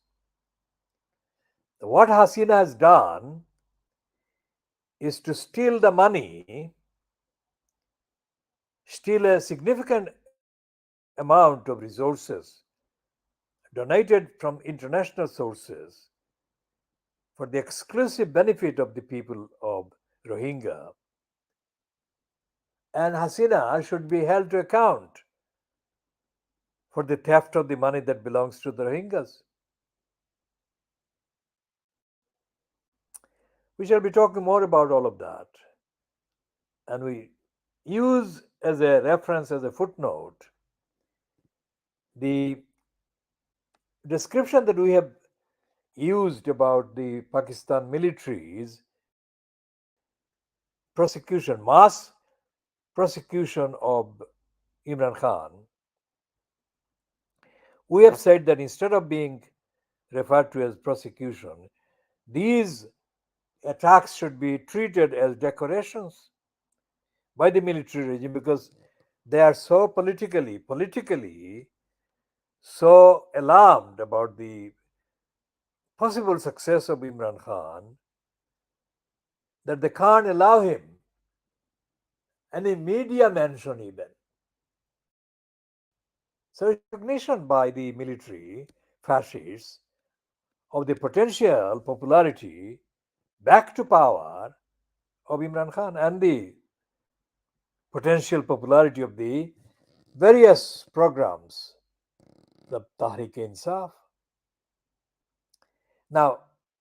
What Hasina has done is to steal the money, steal a significant amount of resources donated from international sources for the exclusive benefit of the people of Rohingya. And Hasina should be held to account for the theft of the money that belongs to the Rohingyas. We shall be talking more about all of that. And we use as a reference, as a footnote, the description that we have used about the Pakistan military's prosecution, mass prosecution of Imran Khan. We have said that instead of being referred to as prosecution, these attacks should be treated as decorations by the military regime because they are so politically so alarmed about the possible success of Imran Khan that they can't allow him any media mention even. So recognition by the military fascists of the potential popularity back to power of Imran Khan and the potential popularity of the various programs, the Tahrik-e-Insaf. Now,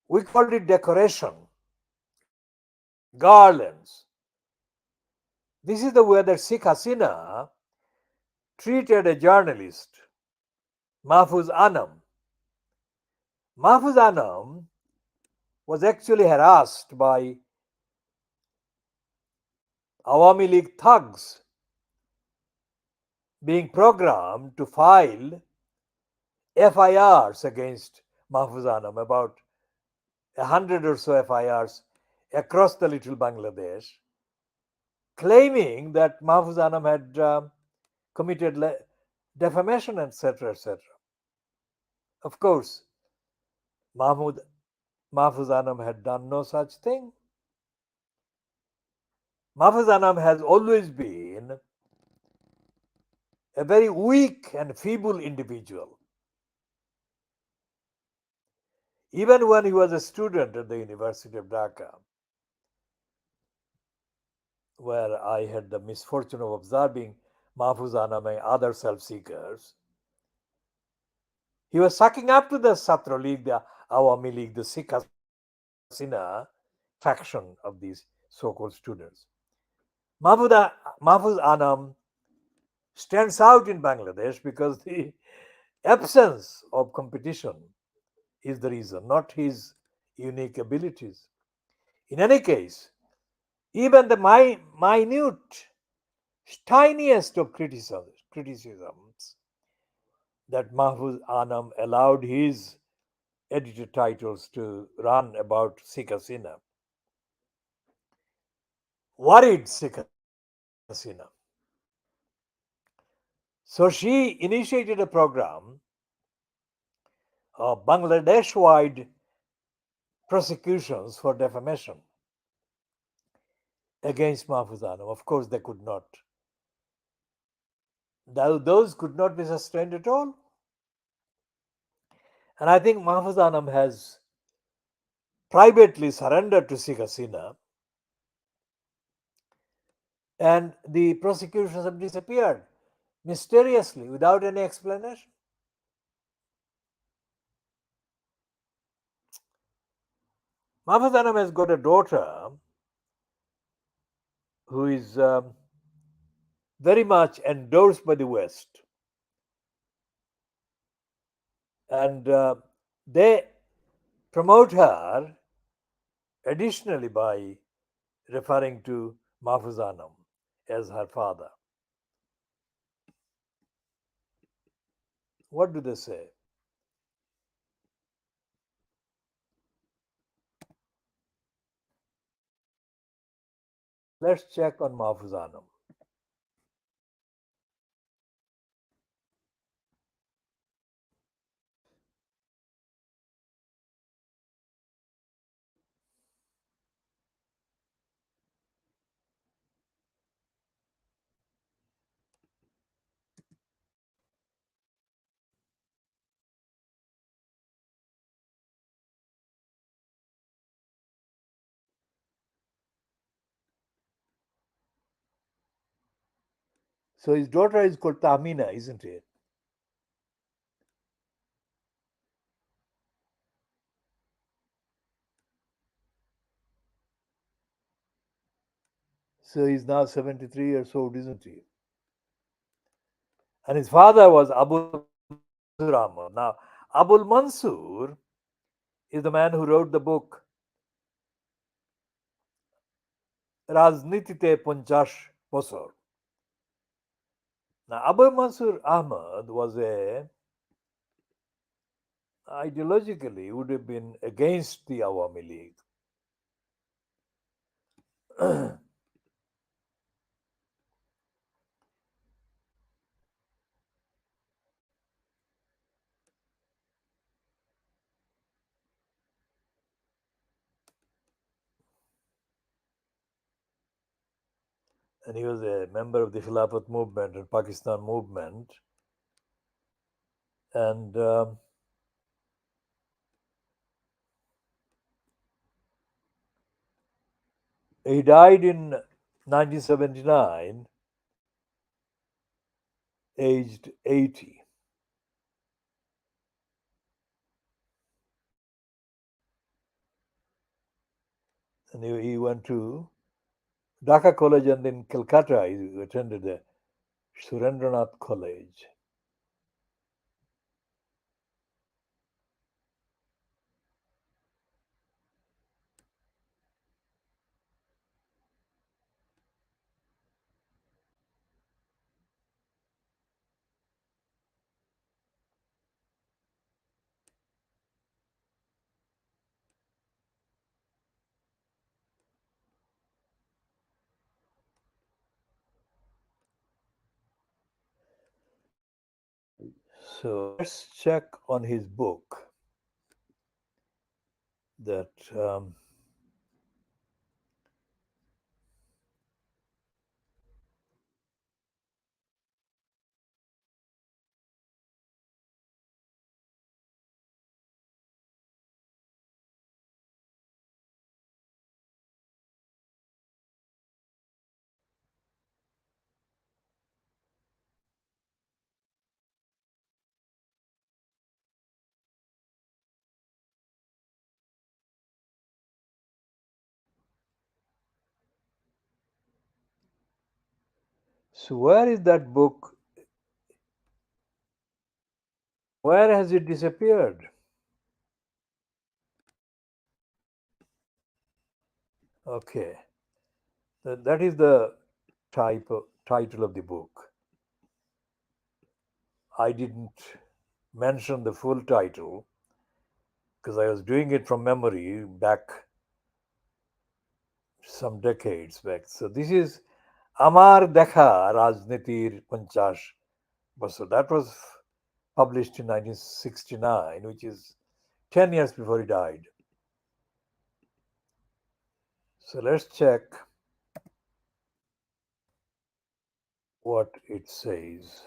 we called it decoration, garlands. This is the way that Sheikh Hasina treated a journalist Mahfuz Anam. Mahfuz Anam was actually harassed by Awami League thugs being programmed to file FIRs against Mahfuz Anam, about 100 or so FIRs across the little Bangladesh, claiming that Mahfuz Anam had committed defamation, etc., etc. Of course, Mahmud Mahfuz Anam had done no such thing. Mahfuz Anam has always been a very weak and feeble individual. Even when he was a student at the University of Dhaka, where I had the misfortune of observing Mahfuz Anam and other self-seekers, he was sucking up to the Satra League, the Awami League, the Sikh Hasina faction of these so-called students. Mahfuz Anam stands out in Bangladesh because the absence of competition is the reason, not his unique abilities. In any case, even the minute, tiniest of criticisms that Mahfuz Anam allowed his editor titles to run about Sikh Hasina worried Sikh Hasina. So she initiated a program of Bangladesh wide prosecutions for defamation against Mahfuz Anam. Of course, they could not. Those could not be sustained at all. And I think Mahfuz Anam has privately surrendered to Sheikh Hasina, and the prosecutions have disappeared mysteriously without any explanation. Mahfuz Anam has got a daughter who is very much endorsed by the West, and they promote her additionally by referring to Mahfuz Anam as her father. What do they say? Let's check on Mahfuz Anam. So his daughter is called Tahmina, isn't it? So he's now 73 years old, isn't he? And his father was Abul Mansur Ahmad. Now, Abul Mansur is the man who wrote the book Rajnitite Punchash Bosor. Now, Abul Mansur Ahmad was ideologically would have been against the Awami League. And he was a member of the Khilafat movement and Pakistan movement. And he died in 1979, aged 80. And he went to Dhaka College and then Calcutta. He attended the Surendranath College. So let's check on his book that so where is that book? Where has it disappeared? Okay, that is the title of the book. I didn't mention the full title because I was doing it from memory back some decades back. So this is Amar Dekha Rajnitir Panchash Basu. That was published in 1969, which is 10 years before he died. So let's check what it says.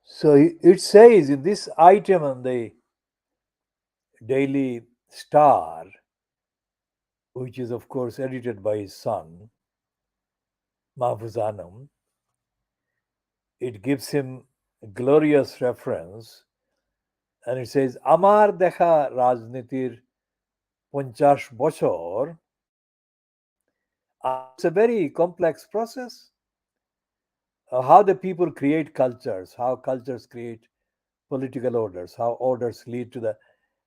So it says in this item on the Daily Star, which is of course edited by his son, Mahfuz Anam, it gives him a glorious reference and it says, Amar Dekha Rajnitir Panchash Bochor. It's a very complex process. How the people create cultures, how cultures create political orders, how orders lead to the.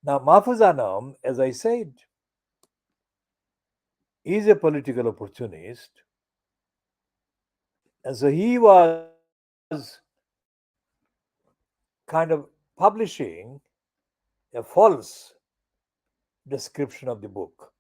Now, Mahfuz Anam, as I said, is a political opportunist. And so he was kind of publishing a false description of the book.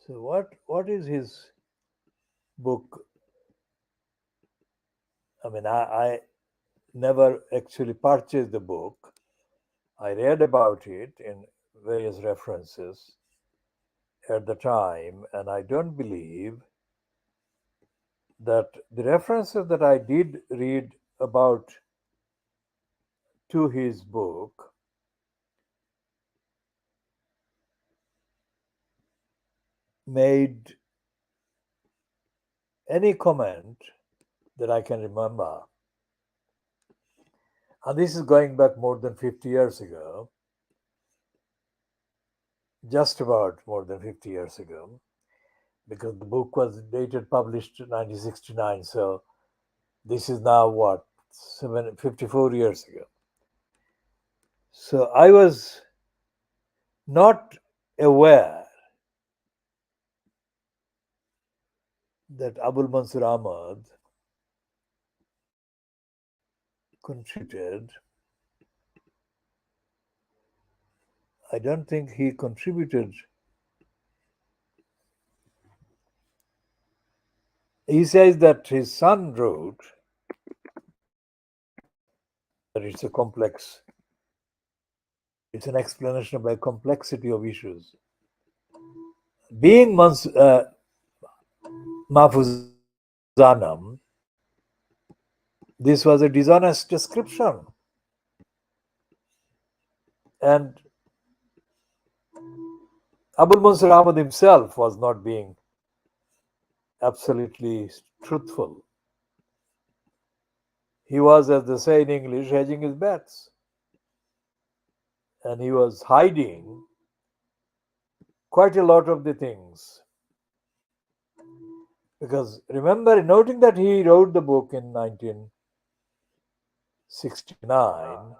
So what is his book? I mean, I never actually purchased the book. I read about it in various references at the time, and I don't believe that the references that I did read about to his book made any comment that I can remember. And this is going back more than 50 years ago, just about more than 50 years ago, because the book was dated published in 1969. So this is now what, 54 years ago. So I was not aware that Abul Mansur Ahmad contributed. I don't think he contributed. He says that his son wrote that it's a complex, it's an explanation by complexity of issues. Being Mahfuz Anam, this was a dishonest description. And Abul Mansur Ahmad himself was not being absolutely truthful. He was, as they say in English, hedging his bets. And he was hiding quite a lot of the things. Because remember, noting that he wrote the book in 1969,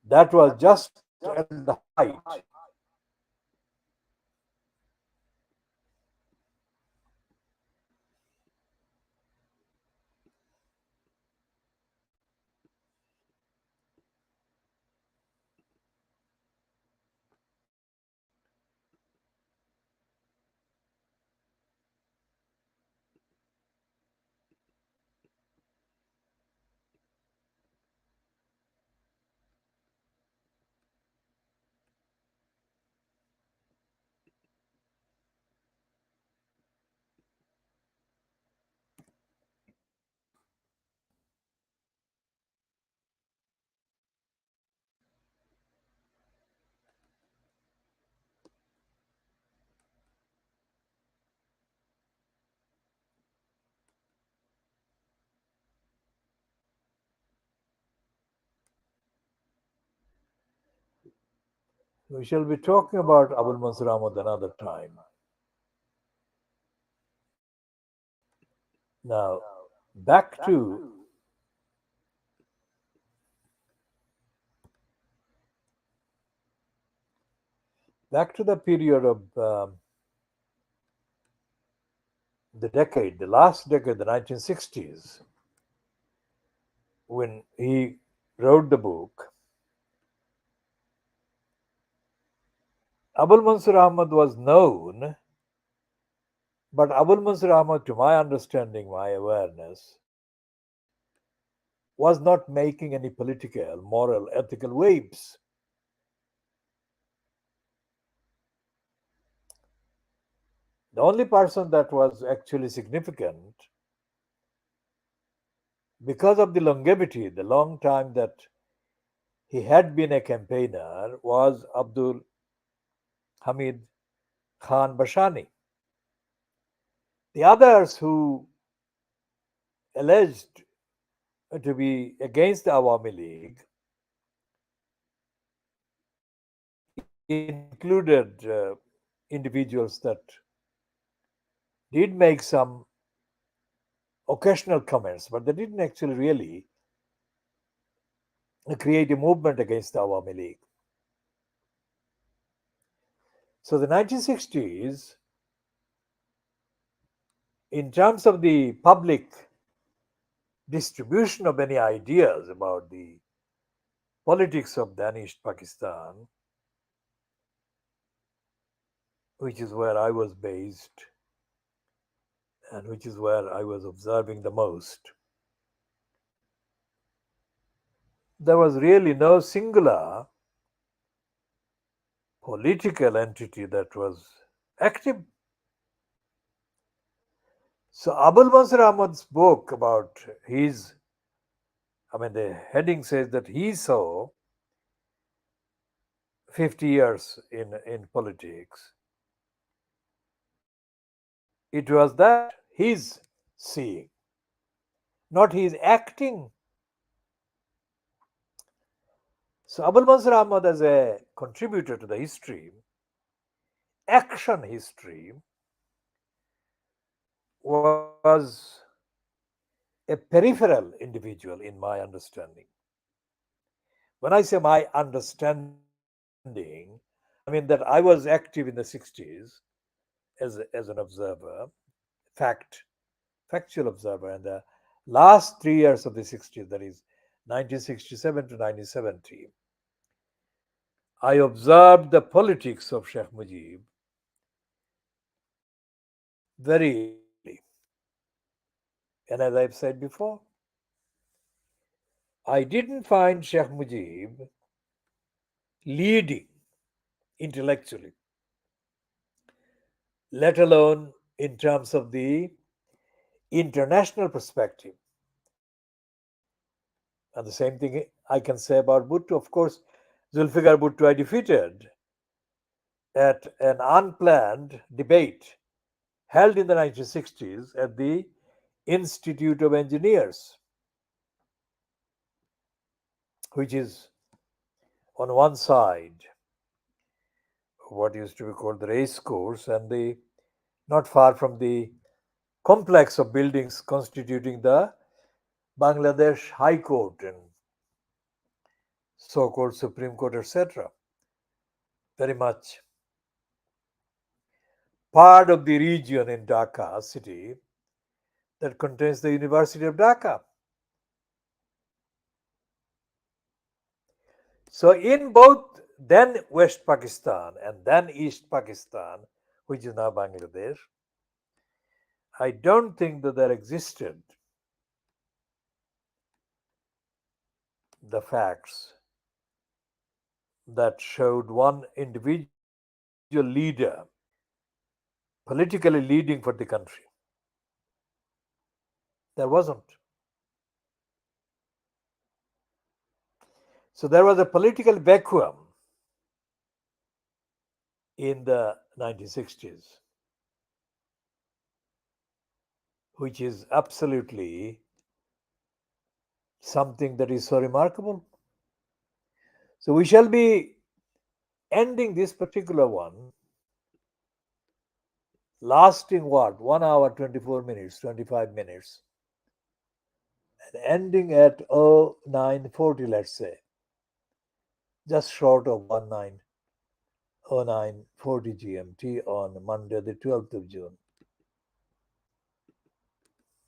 that was just at the height we shall be talking about Abul Mansur Ahmad another time. Now, back to the period of the decade, the last decade, the 1960s, when he wrote the book. Abul Mansur Ahmad was known, but Abul Mansur Ahmad, to my understanding, my awareness, was not making any political, moral, ethical waves. The only person that was actually significant, because of the longevity, the long time that he had been a campaigner, was Abdul Hamid Khan Bashani. The others who alleged to be against the Awami League included individuals that did make some occasional comments, but they didn't actually really create a movement against the Awami League. So the 1960s, in terms of the public distribution of any ideas about the politics of Danish Pakistan, which is where I was based and which is where I was observing the most, there was really no singular political entity that was active. So Abul Mansur Ahmad's book about his, the heading says that he saw 50 years in politics. It was that his seeing, not his acting. So Abul Mansur Ahmad, as a contributor to the history, action history, was a peripheral individual in my understanding. When I say my understanding, I mean that I was active in the 60s as an observer, fact, factual observer, and the last 3 years of the 60s, that is 1967 to 1970, I observed the politics of Sheikh Mujib very intensely. And as I've said before, I didn't find Sheikh Mujib leading intellectually, let alone in terms of the international perspective. And the same thing I can say about Bhutto. Of course, Zulfikar Bhutto I defeated at an unplanned debate held in the 1960s at the Institute of Engineers, which is on one side what used to be called the race course and the not far from the complex of buildings constituting the Bangladesh High Court and so-called Supreme Court, etc. Very much part of the region in Dhaka city that contains the University of Dhaka. So in both then West Pakistan and then East Pakistan, which is now Bangladesh, I don't think that there existed the facts that showed one individual leader politically leading for the country. There wasn't. So there was a political vacuum in the 1960s, which is absolutely something that is so remarkable. So we shall be ending this particular one, lasting what? 1 hour, 24 minutes, 25 minutes, and ending at 0940, let's say, just short of 0940 GMT on Monday, the 12th of June.